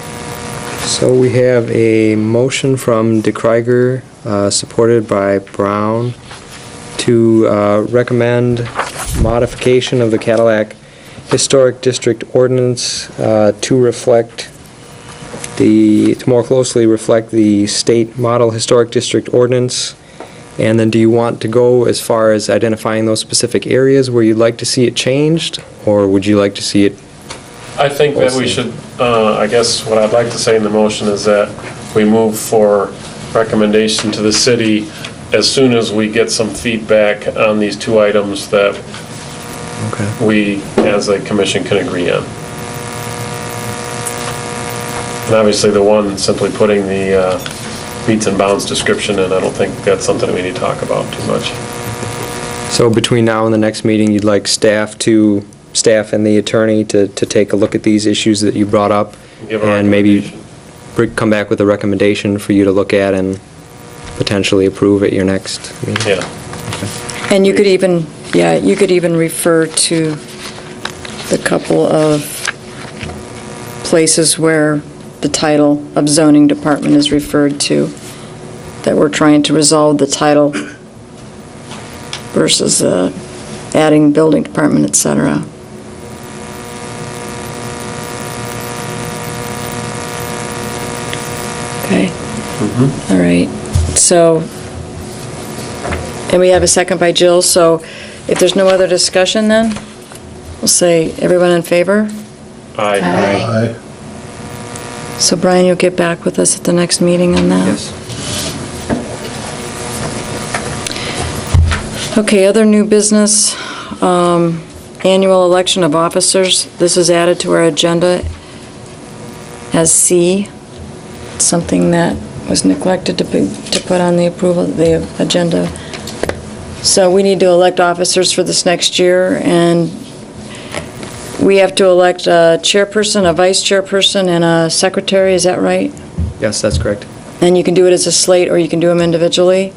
So we have a motion from DeKreiger, supported by Brown, to recommend modification of the Cadillac Historic District Ordinance to more closely reflect the state model Historic District Ordinance. And then do you want to go as far as identifying those specific areas where you'd like to see it changed, or would you like to see it? I think that we should, I guess what I'd like to say in the motion is that we move for recommendation to the city as soon as we get some feedback on these two items that we, as a commission, can agree on. And obviously, the one, simply putting the meets and bounds description in, I don't think that's something we need to talk about too much. So between now and the next meeting, you'd like staff and the attorney to take a look at these issues that you brought up, Give a and maybe recommendation. come back with a recommendation for you to look at and potentially approve at your next meeting? Yeah. And you could even, you could even refer to the couple of places where the title of zoning department is referred to, that we're trying to resolve the title versus adding building department, et cetera. Okay. All right. So, and we have a second by Jill, so if there's no other discussion then, we'll say, everyone in favor? Aye. Aye. So Brian, you'll get back with us at the next meeting on that? Yes. Okay, other new business, annual election of officers. This is added to our agenda as C. It's something that was neglected to put on the approval, the agenda. So we need to elect officers for this next year, and we have to elect a chairperson, a vice chairperson, and a secretary, is that right? Yes, that's correct. And you can do it as a slate, or you can do them individually?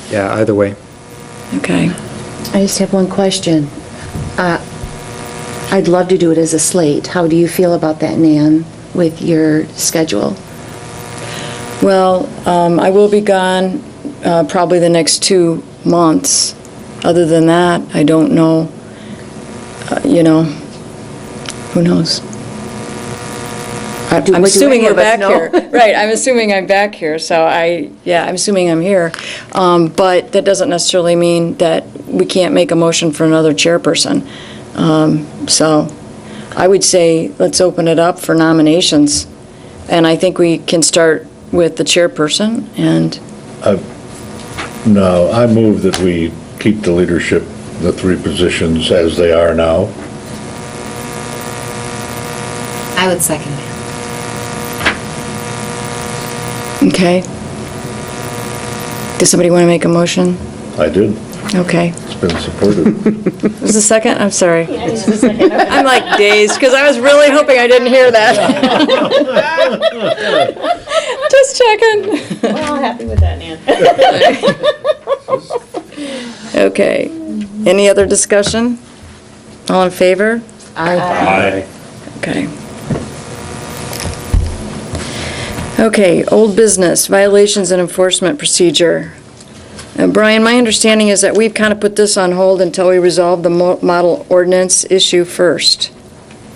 Yeah, either way. Okay. I just have one question. I'd love to do it as a slate. How do you feel about that, Nan, with your schedule? Well, I will be gone probably the next 2 months. Other than that, I don't know, who knows? I'm assuming we're back here. Right, I'm assuming I'm back here, so I'm assuming I'm here. But that doesn't necessarily mean that we can't make a motion for another chairperson. So I would say, let's open it up for nominations. And I think we can start with the chairperson, and No, I move that we keep the leadership, the 3 positions as they are now. I would second that. okay. Does somebody want to make a motion? I did. Okay. It's been supported. Was the second? I'm sorry. I'm like dazed, because I was really hoping I didn't hear that. Just checking. Well, happy with that, Nan. Okay. Any other discussion? All in favor? Aye. Okay. Okay, old business, violations and enforcement procedure. Brian, my understanding is that we've kind of put this on hold until we resolve the model ordinance issue first.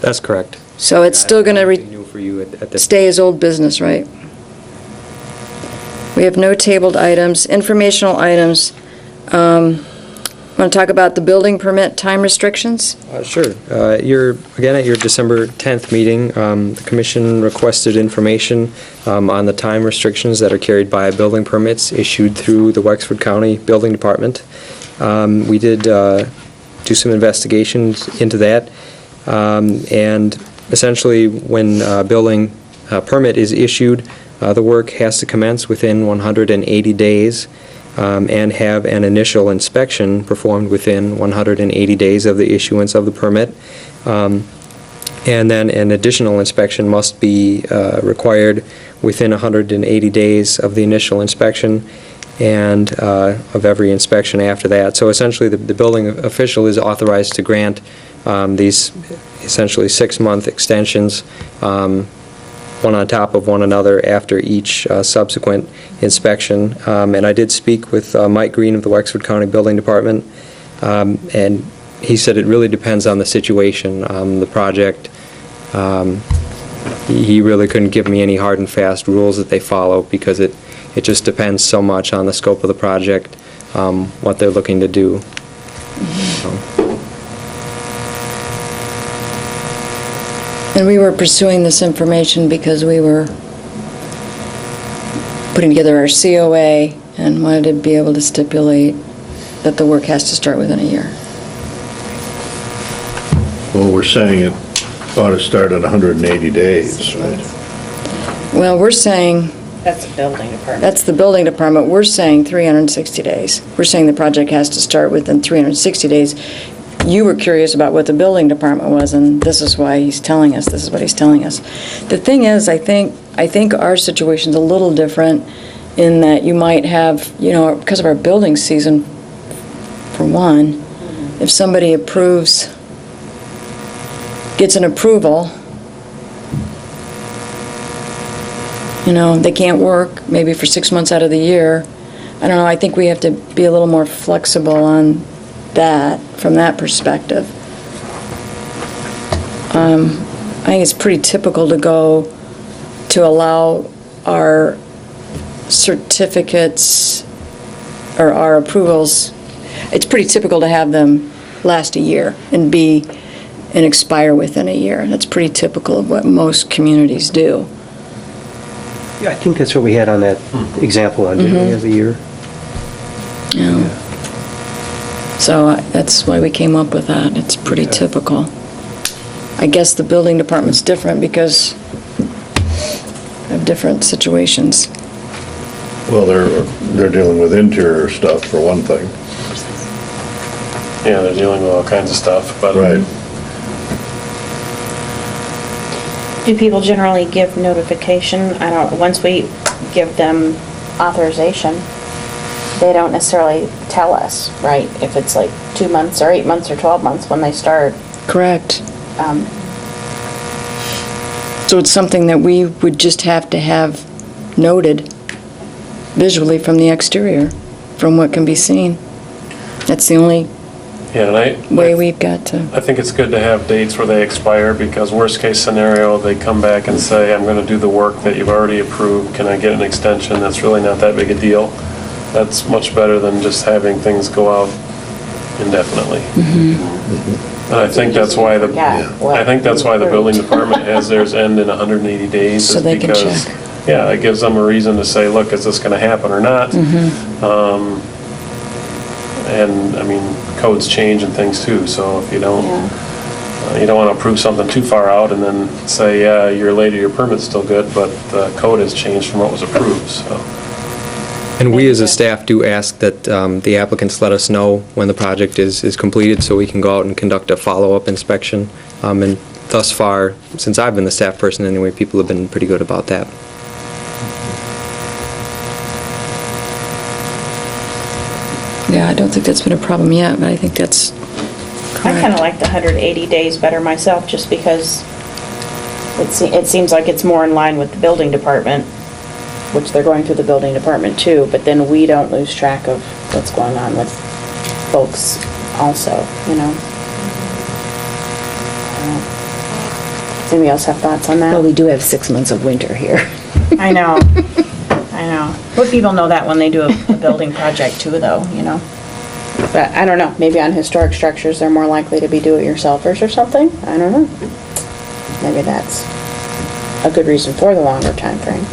That's correct. So it's still going Nothing to new for you at this. stay as old business, right? We have no tabled items, informational items. Want to talk about the building permit time restrictions? Sure. Again, at your December 10th meeting, the commission requested information on the time restrictions that are carried by building permits issued through the Wexford County Building Department. We did do some investigations into that, and essentially when a building permit is issued, the work has to commence within 180 days. And have an initial inspection performed within 180 days of the issuance of the permit. And then an additional inspection must be required within 180 days of the initial inspection and of every inspection after that. So essentially, the building official is authorized to grant these essentially 6-month extensions, one on top of one another after each subsequent inspection. And I did speak with Mike Green of the Wexford County Building Department, and he said it really depends on the situation, the project. He really couldn't give me any hard and fast rules that they follow, because it just depends so much on the scope of the project, what they're looking to do. And we were pursuing this information because we were putting together our COA and wanted to be able to stipulate that the work has to start within a year. Well, we're saying it ought to start at 180 days, right? Well, we're saying, That's the building department. that's the building department, we're saying 360 days. We're saying the project has to start within 360 days. You were curious about what the building department was, and this is why he's telling us, this is what he's telling us. The thing is, I think our situation's a little different in that you might have, because of our building season, for one, if somebody gets an approval, they can't work maybe for 6 months out of the year. I don't know, I think we have to be a little more flexible on that from that perspective. I think it's pretty typical to allow our certificates or our approvals, it's pretty typical to have them last a year and expire within a year. That's pretty typical of what most communities do. Yeah, I think that's what we had on that example on, didn't we, of the year? Yeah. So that's why we came up with that. It's pretty typical. I guess the building department's different because of different situations. Well, they're dealing with interior stuff for one thing. Yeah, they're dealing with all kinds of stuff, but. Right. Do people generally give notification? Once we give them authorization, they don't necessarily tell us, right? If it's like 2 months or 8 months or 12 months when they start. Correct. So it's something that we would just have to have noted visually from the exterior, from what can be seen. That's the only Yeah, and way we've got to. I think it's good to have dates where they expire, because worst case scenario, they come back and say, I'm gonna do the work that you've already approved, can I get an extension? That's really not that big a deal. That's much better than just having things go out indefinitely. And I think that's why the building department has theirs end in 180 days. So is they can because, check. Yeah, it gives them a reason to say, look, is this gonna happen or not? And, I mean, codes change and things too, so if you don't want to approve something too far out and then say, yeah, a year later, your permit's still good, but the code has changed from what was approved, so. And we as a staff do ask that the applicants let us know when the project is completed so we can go out and conduct a follow-up inspection. And thus far, since I've been the staff person anyway, people have been pretty good about that. Yeah, I don't think that's been a problem yet, but I think that's correct. I kind of like the 180 days better myself, just because it seems like it's more in line with the building department, which they're going through the building department too, but then we don't lose track of what's going on with folks also, you know? Does anybody else have thoughts on that? Well, we do have 6 months of winter here. I know. But people know that when they do a building project too, though, you know? But I don't know, maybe on historic structures, they're more likely to be do-it-yourselfers or something? I don't know. Maybe that's a good reason for the longer time frame.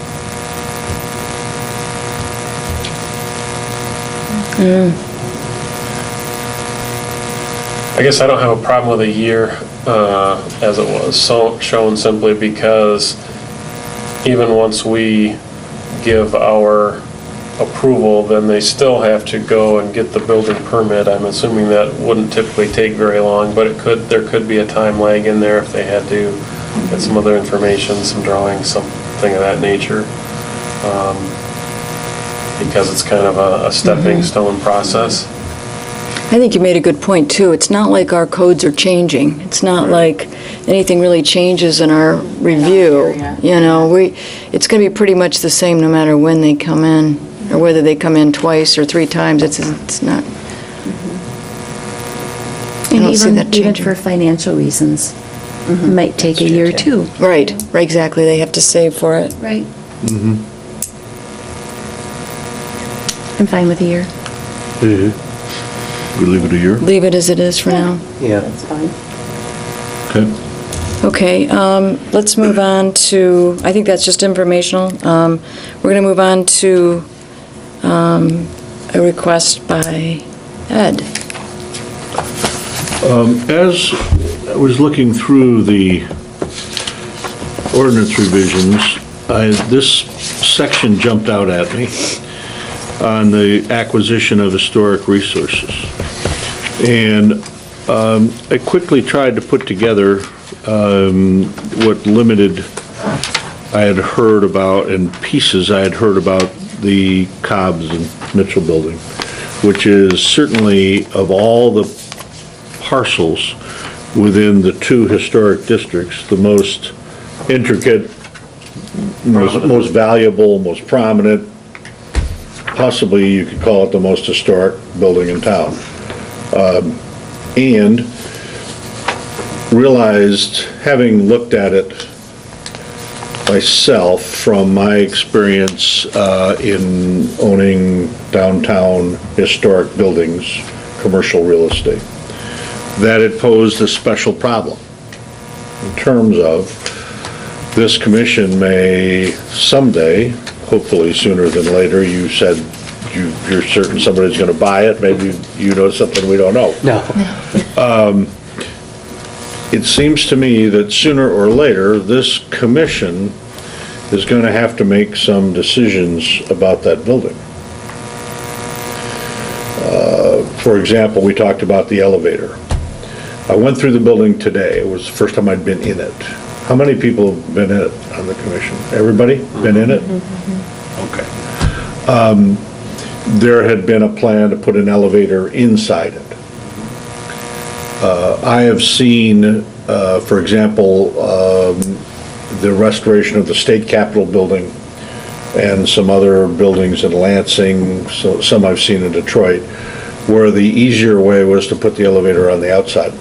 I guess I don't have a problem with a year as it was shown, simply because even once we give our approval, then they still have to go and get the building permit. I'm assuming that wouldn't typically take very long, but there could be a time lag in there if they had to get some other information, some drawings, something of that nature. Because it's kind of a stepping stone process. I think you made a good point, too. It's not like our codes are changing. It's not like anything really changes in our review. You know, it's going to be pretty much the same no matter when they come in, or whether they come in twice or 3 times. It's not. I don't see that Even changing. for financial reasons, it might take a year too. Right, exactly. They have to save for it. Right. I'm fine with a year. We leave it a year? Leave it as it is for now. Yeah. That's fine. Okay. Okay, let's move on to, I think that's just informational. We're going to move on to a request by Ed. As I was looking through the ordinance revisions, this section jumped out at me on the acquisition of historic resources. And I quickly tried to put together what limited I had heard about and pieces I had heard about the Cobb's and Mitchell building, which is certainly of all the parcels within the 2 historic districts, the most intricate, most valuable, most prominent, possibly you could call it the most historic building in town. And realized, having looked at it myself from my experience in owning downtown historic buildings, commercial real estate, that it posed a special problem in terms of this commission may someday, hopefully sooner than later, you said you're certain somebody's going to buy it, maybe you know something we don't know. No. It seems to me that sooner or later, this commission is going to have to make some decisions about that building. For example, we talked about the elevator. I went through the building today. It was the first time I'd been in it. How many people have been in it on the commission? Everybody been in it? Okay. There had been a plan to put an elevator inside it. I have seen, for example, the restoration of the state capitol building and some other buildings in Lansing, so some I've seen in Detroit, where the easier way was to put the elevator on the outside,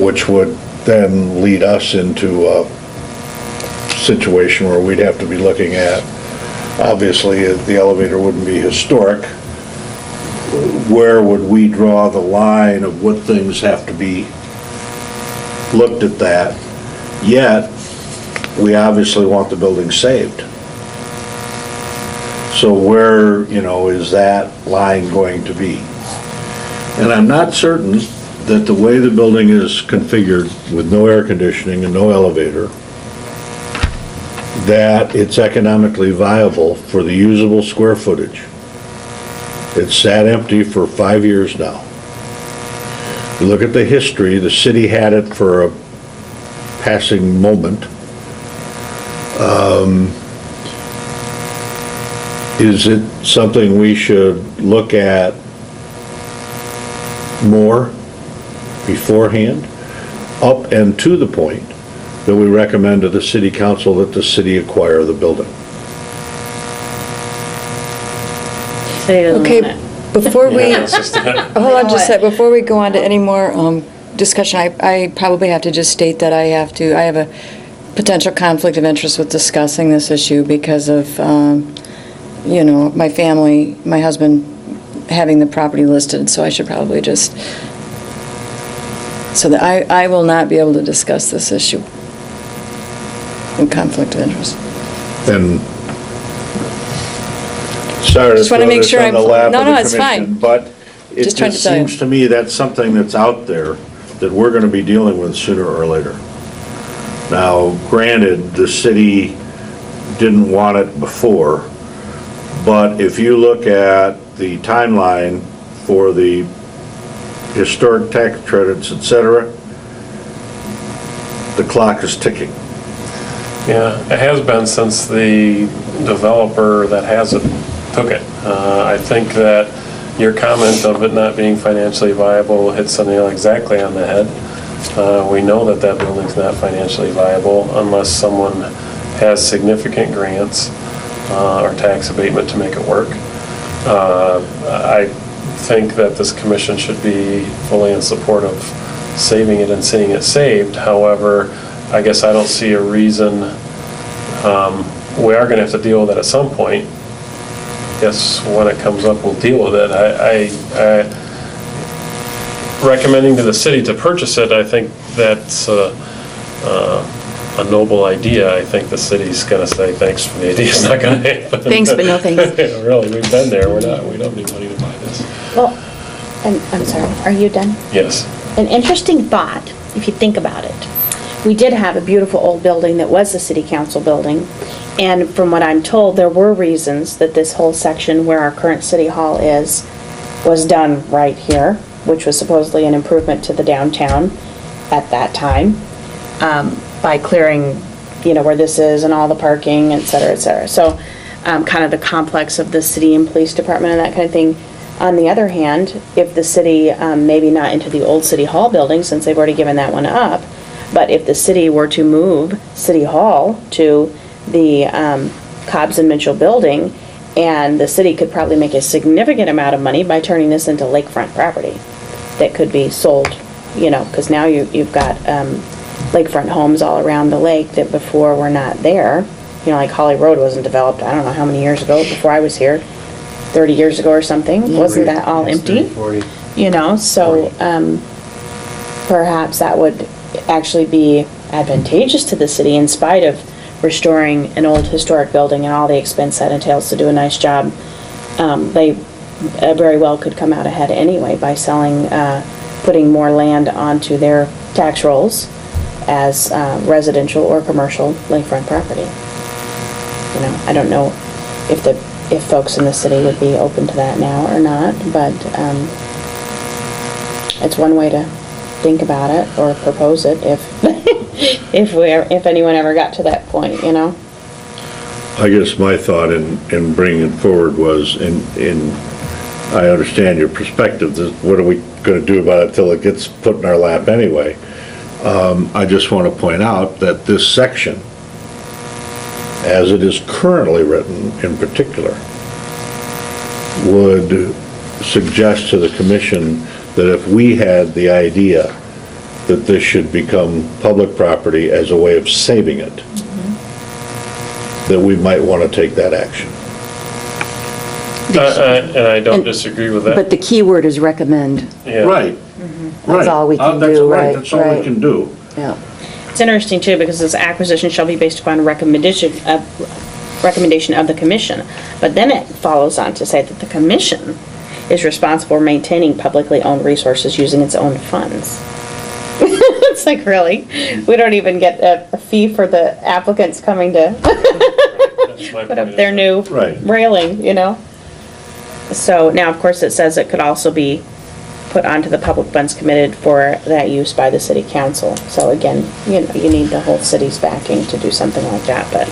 which would then lead us into a situation where we'd have to be looking at, obviously, the elevator wouldn't be historic. Where would we draw the line of what things have to be looked at that? Yet, we obviously want the building saved. So where, is that line going to be? And I'm not certain that the way the building is configured with no air conditioning and no elevator, that it's economically viable for the usable square footage. It's sat empty for 5 years now. You look at the history, the city had it for a passing moment. Is it something we should look at more beforehand, up and to the point that we recommend to the city council that the city acquire the building? Okay, before we, Yeah, it's just that. hold on just a sec, before we go on to any more discussion, I probably have to just state that I have a potential conflict of interest with discussing this issue because of, my family, my husband having the property listed, so I should probably just, so that I will not be able to discuss this issue in conflict of interest. And sorry to Just wanna throw make this sure on the I'm- lap no, of no, the it's commission, fine. but it Just trying just to tell you. seems to me that's something that's out there that we're going to be dealing with sooner or later. Now, granted, the city didn't want it before, but if you look at the timeline for the historic tax credits, et cetera, the clock is ticking. Yeah, it has been since the developer that has it took it. I think that your comment of it not being financially viable hits something exactly on the head. We know that that building's not financially viable unless someone has significant grants or tax abatement to make it work. I think that this commission should be fully in support of saving it and seeing it saved. However, I guess I don't see a reason, we are gonna have to deal with it at some point. Guess when it comes up, we'll deal with it. I recommending to the city to purchase it, I think that's a noble idea. I think the city's gonna say, thanks for the idea, it's not gonna happen. Thanks, but no thanks. Yeah, really, we've been there, we don't need money to buy this. Well, I'm sorry, are you done? Yes. An interesting thought, if you think about it. We did have a beautiful old building that was the city council building, and from what I'm told, there were reasons that this whole section where our current city hall is, was done right here, which was supposedly an improvement to the downtown at that time, by clearing, where this is and all the parking, et cetera, et cetera. So, kind of the complex of the city and police department and that kind of thing. On the other hand, if the city, maybe not into the old city hall building, since they've already given that one up, but if the city were to move City Hall to the Cobbs and Mitchell building And the city could probably make a significant amount of money by turning this into lakefront property that could be sold, because now you've got lakefront homes all around the lake that before were not there. Like Holly Road wasn't developed, I don't know how many years ago, before I was here, 30 years ago or something. Wasn't that all empty? 40. So perhaps that would actually be advantageous to the city in spite of restoring an old historic building and all the expense that entails to do a nice job. They very well could come out ahead anyway by selling, putting more land onto their tax rolls as residential or commercial lakefront property. I don't know if folks in the city would be open to that now or not, but it's one way to think about it or propose it if anyone ever got to that point, I guess my thought in bringing it forward was, I understand your perspective, what are we going to do about it till it gets put in our lap anyway? I just want to point out that this section, as it is currently written in particular, would suggest to the commission that if we had the idea that this should become public property as a way of saving it, that we might want to take that action. And I don't disagree with that. But the key word is recommend. Yeah. Right. That's all we can That's do, right, right, that's all we right. can do. Yeah. It's interesting too, because this acquisition shall be based upon recommendation of the commission. But then it follows on to say that the commission is responsible for maintaining publicly owned resources using its own funds. It's like, really? We don't even get a fee for the applicants coming to put up their new Right. railing, So now, of course, it says it could also be put onto the public funds committed for that use by the city council. So again, you need the whole city's backing to do something like that, but.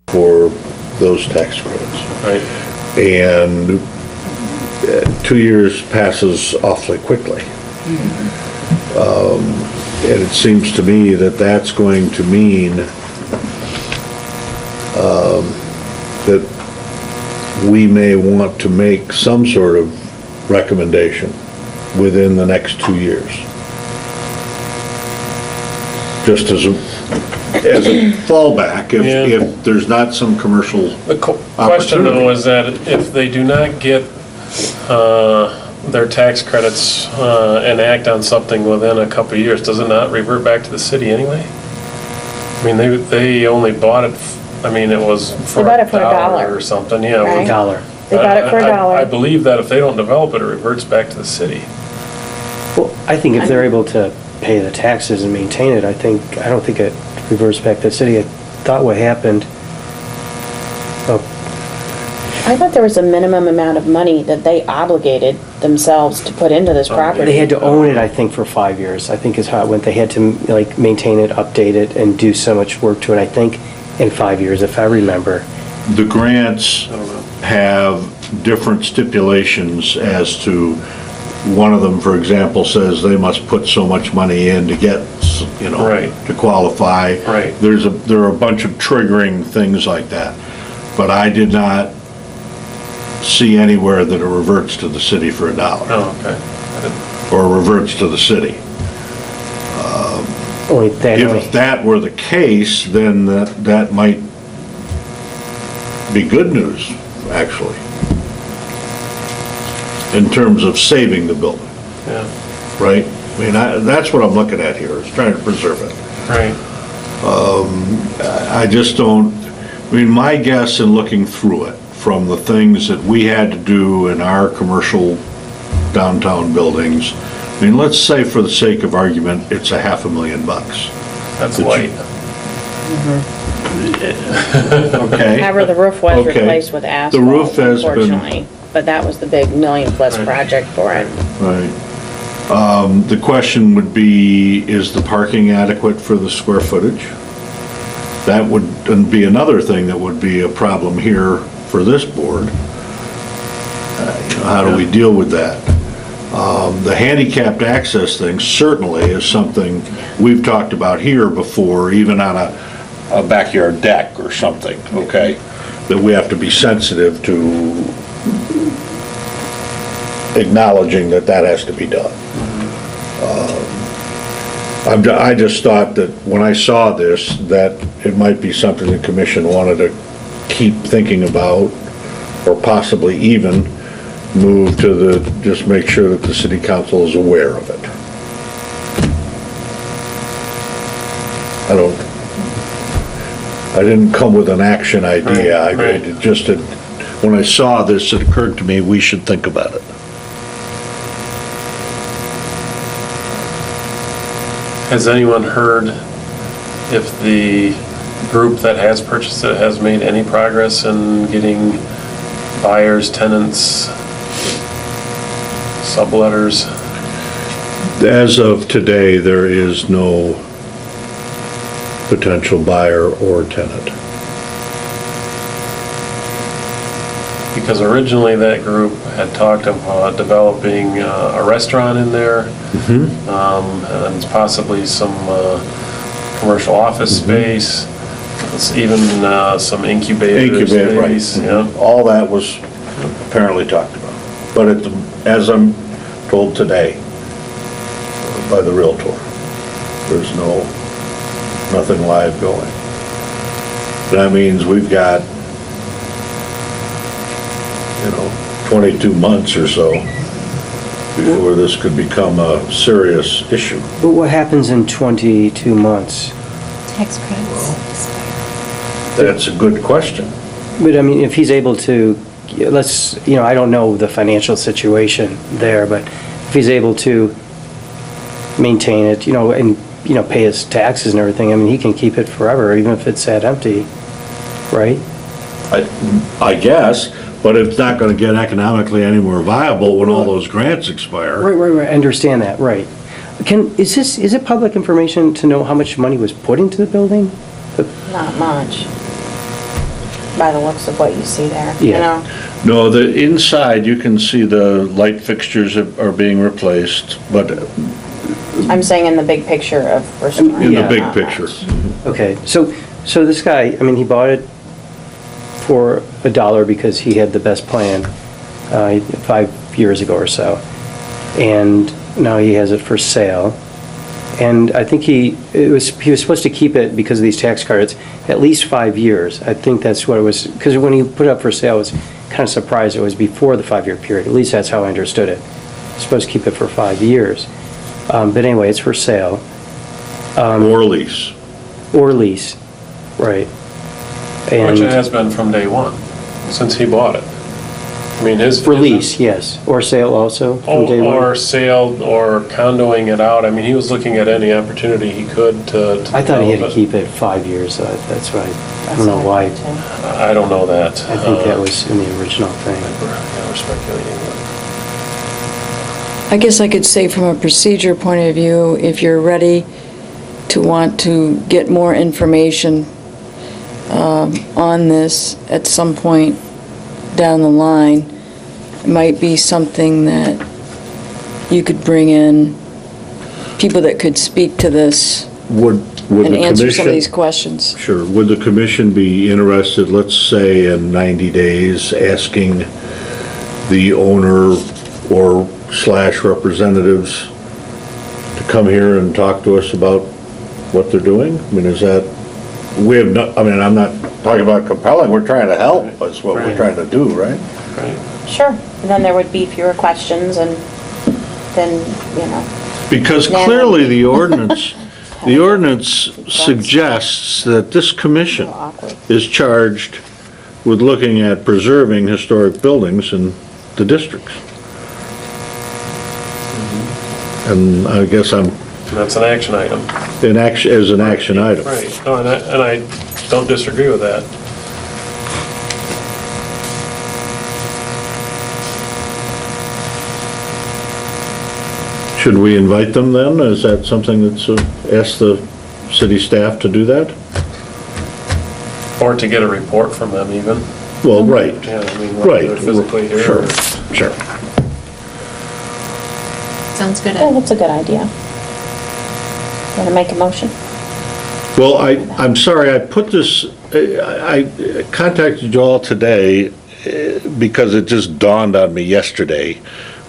For those tax credits. Right. And 2 years passes awfully quickly. And it seems to me that that's going to mean that we may want to make some sort of recommendation within the next 2 years. Just as a fallback, if there's not some commercial The question though is that if they do not get their tax credits and act on something within a couple of years, does it not revert back to the city anyway? I mean, they only bought it, it was for They bought it for $1 or something, yeah. Right. $1. They bought it for I $1. believe that if they don't develop it, it reverts back to the city. Well, I think if they're able to pay the taxes and maintain it, I don't think it reverts back to the city. I thought what happened, I thought there was a minimum amount of money that they obligated themselves to put into this property. they had to own it, I think, for 5 years, I think is how it went. They had to, maintain it, update it, and do so much work to it, I think, in 5 years, if I remember. The grants have different stipulations as to, one of them, for example, says they must put so much money in to get, Right. to qualify. Right. There are a bunch of triggering things like that. But I did not see anywhere that it reverts to the city for $1. Oh, okay. Or reverts to the city. If that were the case, then that might be good news, actually, in terms of saving the building, Yeah, right? That's what I'm looking at here, is trying to preserve it. right. I just don't, my guess in looking through it, from the things that we had to do in our commercial downtown buildings, let's say for the sake of argument, it's $500,000. That's light. Okay? However, the roof was Okay. replaced with asphalt, The roof has been- unfortunately. But that was the big $1,000,000+ project for it. Right. The question would be, is the parking adequate for the square footage? That would be another thing that would be a problem here for this board. How do we deal with that? The handicapped access thing certainly is something we've talked about here before, even on a backyard deck or something, okay? that we have to be sensitive to acknowledging that that has to be done. I just thought that when I saw this, that it might be something the commission wanted to keep thinking about, or possibly even move to just make sure that the city council is aware of it. I didn't come with an action idea. Right. It just had, when I saw this, it occurred to me, we should think about it. Has anyone heard if the group that has purchased it has made any progress in getting buyers, tenants, subletters? As of today, there is no potential buyer or tenant. Because originally that group had talked about developing a restaurant in there, and possibly some commercial office space, even some incubator space. Right. Yeah. All that was apparently talked about. But as I'm told today by the Realtor, there's nothing live going. That means we've got 22 months or so before this could become a serious issue. But what happens in 22 months? Tax credits. That's a good question. But I mean, if he's able to, I don't know the financial situation there, but if he's able to maintain it, and, pay his taxes and everything, I mean, he can keep it forever, even if it's that empty, right? I guess, but it's not going to get economically any more viable when all those grants expire. Right, I understand that, right. Is it public information to know how much money was put into the building? Not much, by the looks of what you see there, Yeah. No, the inside, you can see the light fixtures are being replaced, but I'm saying in the big picture of restoring. in the Yeah. big picture. Okay, so this guy, I mean, he bought it for $1 because he had the best plan 5 years ago or so, and now he has it for sale. And I think he was supposed to keep it because of these tax credits at least 5 years. I think that's what it was, because when he put it up for sale, I was kind of surprised it was before the 5-year period. At least that's how I understood it. He's supposed to keep it for 5 years. But anyway, it's for sale. Or lease. Or lease, right. Which it has been from day one, since he bought it. I mean, his... For lease, yes. Or sale also from day one? Or sale, or condoing it out. I mean, he was looking at any opportunity he could to I thought he had to develop it. keep it 5 years, so that's why, I don't know why. I don't know that. I think that was in the original thing. We're speculating. I guess I could say from a procedure point of view, if you're ready to want to get more information on this at some point down the line, it might be something that you could bring in people that could speak to this Would and the answer some of these commission, questions. sure, would the commission be interested, let's say in 90 days, asking the owner or / representatives to come here and talk to us about what they're doing? I mean, is that, I'm not talking about compelling, we're trying to help, that's what we're Right. trying to do, right? Right. Sure, and then there would be fewer questions, and then, Because clearly the ordinance suggests that this commission awkward. is charged with looking at preserving historic buildings in the districts. And I guess I'm, And that's an action item. as an action item. Right. No, and I don't disagree with that. Should we invite them then? Is that something that's, ask the city staff to do that? Or to get a report from them even. Well, right, Yeah, I mean, right. whether they're physically here. Sure, or- sure. Sounds good. Yeah, that's a good idea. Want to make a motion? Well, I'm sorry, I put this I contacted you all today because it just dawned on me yesterday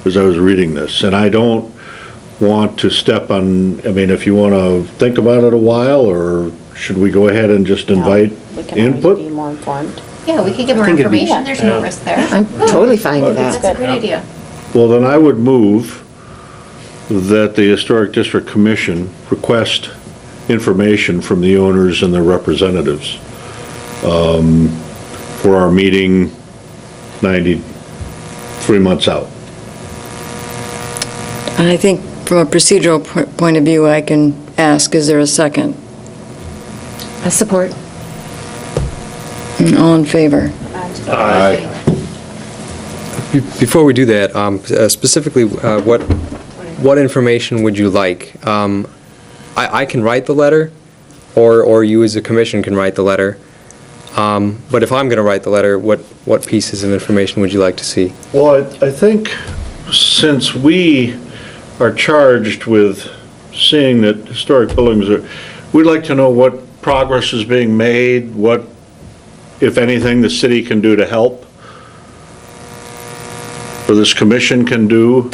as I was reading this, and I don't want to step on, I mean, if you want to think about it a while, or should we go ahead and just invite We can always input? be more informed. Yeah, we could get more think it'd be- information, there's no risk there. I'm totally fine with That's that. a great idea. Well, then I would move that the Historic District Commission request information from the owners and their representatives for our meeting 3 months out. And I think from a procedural point of view, I can ask, is there a second? I support. All in favor? Aye. Before we do that, specifically, what information would you like? I can write the letter, or you as a commission can write the letter. But if I'm going to write the letter, what pieces of information would you like to see? Well, I think since we are charged with seeing that historic buildings are, we'd like to know what progress is being made, what, if anything, the city can do to help, or this commission can do.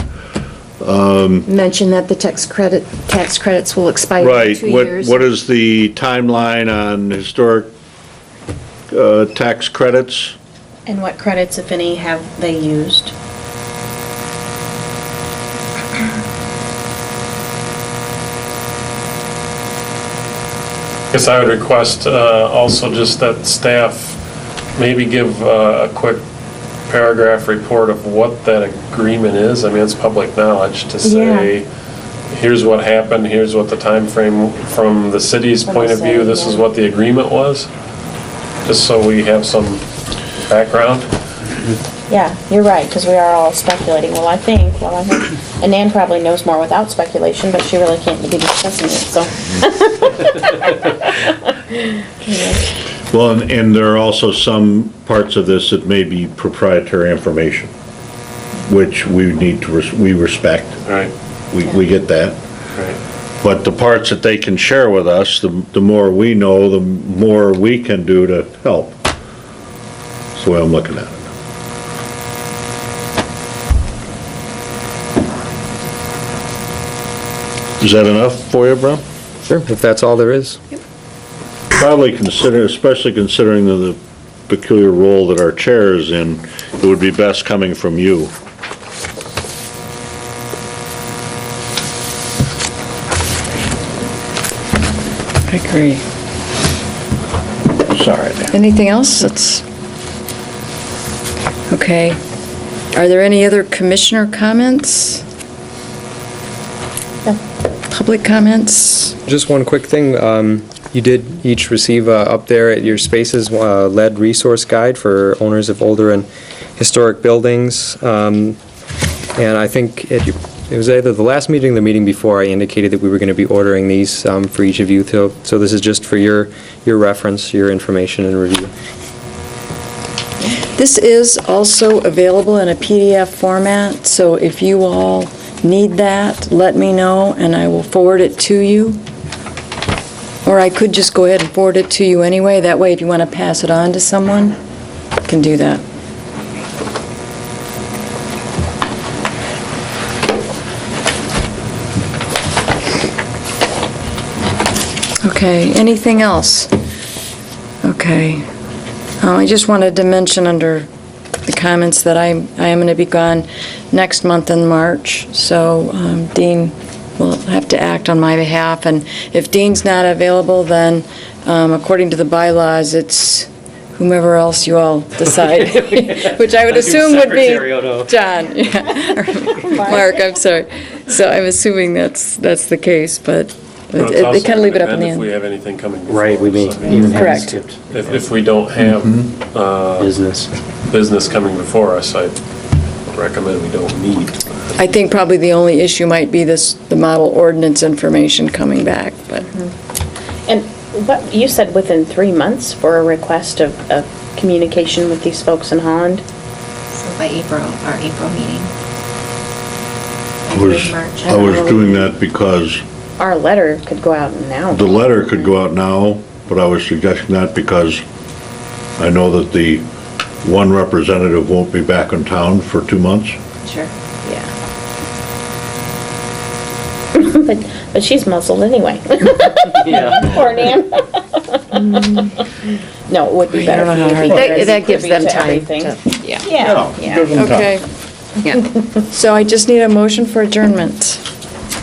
Mention that the tax credits will expire in Right, 2 years. what is the timeline on historic tax credits? And what credits, if any, have they used? Guess I would request also just that staff maybe give a quick paragraph report of what that agreement is. I mean, it's public knowledge to say, here's what happened, here's what the time frame from the city's From point the of view, city, this is yeah. what the agreement was, just so we have some background. Yeah, you're right, because we are all speculating. Well, I think, and Nan probably knows more without speculation, but she really can't be discussing it, so. Well, and there are also some parts of this that may be proprietary information, which we need to, we respect. Right, We get that. right. But the parts that they can share with us, the more we know, the more we can do to help. That's the way I'm looking at it. Is that enough for you, Brum? Sure, if that's all there is. Probably especially considering the peculiar role that our chair is in, it would be best coming from you. I agree. Sorry, Dan. Anything else? Okay. Are there any other commissioner comments? Public comments? Just one quick thing, you did each receive up there at your spaces lead resource guide for owners of older and historic buildings. And I think it was either the last meeting or the meeting before I indicated that we were going to be ordering these for each of you. So this is just for your reference, your information and review. This is also available in a PDF format, so if you all need that, let me know and I will forward it to you. Or I could just go ahead and forward it to you anyway. That way, if you want to pass it on to someone, you can do that. Okay, anything else? Okay. I just wanted to mention under the comments that I am going to be gone next month in March, so Dean will have to act on my behalf, and if Dean's not available, then according to the bylaws, it's whomever else you all decide, which I would assume would be John, yeah. Mark, I'm sorry. So I'm assuming that's the case, but But it's they also kind of leave it up gonna in the depend if we end. have anything coming before Right, we may us. I mean, even have Correct. skipped If we don't have business. business coming before us, I recommend we don't meet. I think probably the only issue might be the model ordinance information coming back, but And what, you said within 3 months for a request of communication with these folks in Holland? So by April, our April meeting. I was doing that because Our letter could go out now. the letter could go out now, but I was suggesting that because I know that the one representative won't be back in town for 2 months. Sure. Yeah. But she's muscled anyway. Yeah. Poor Nan. No, it would be better for you to be That busy gives them to time everything. to- Yeah, Give yeah. them time. Okay, Yeah. so I just need a motion for adjournment.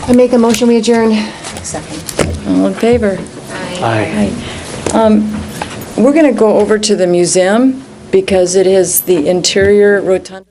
I make a motion, we adjourn. Second. All in favor? Aye. We're going to go over to the museum because it is the interior rotunda.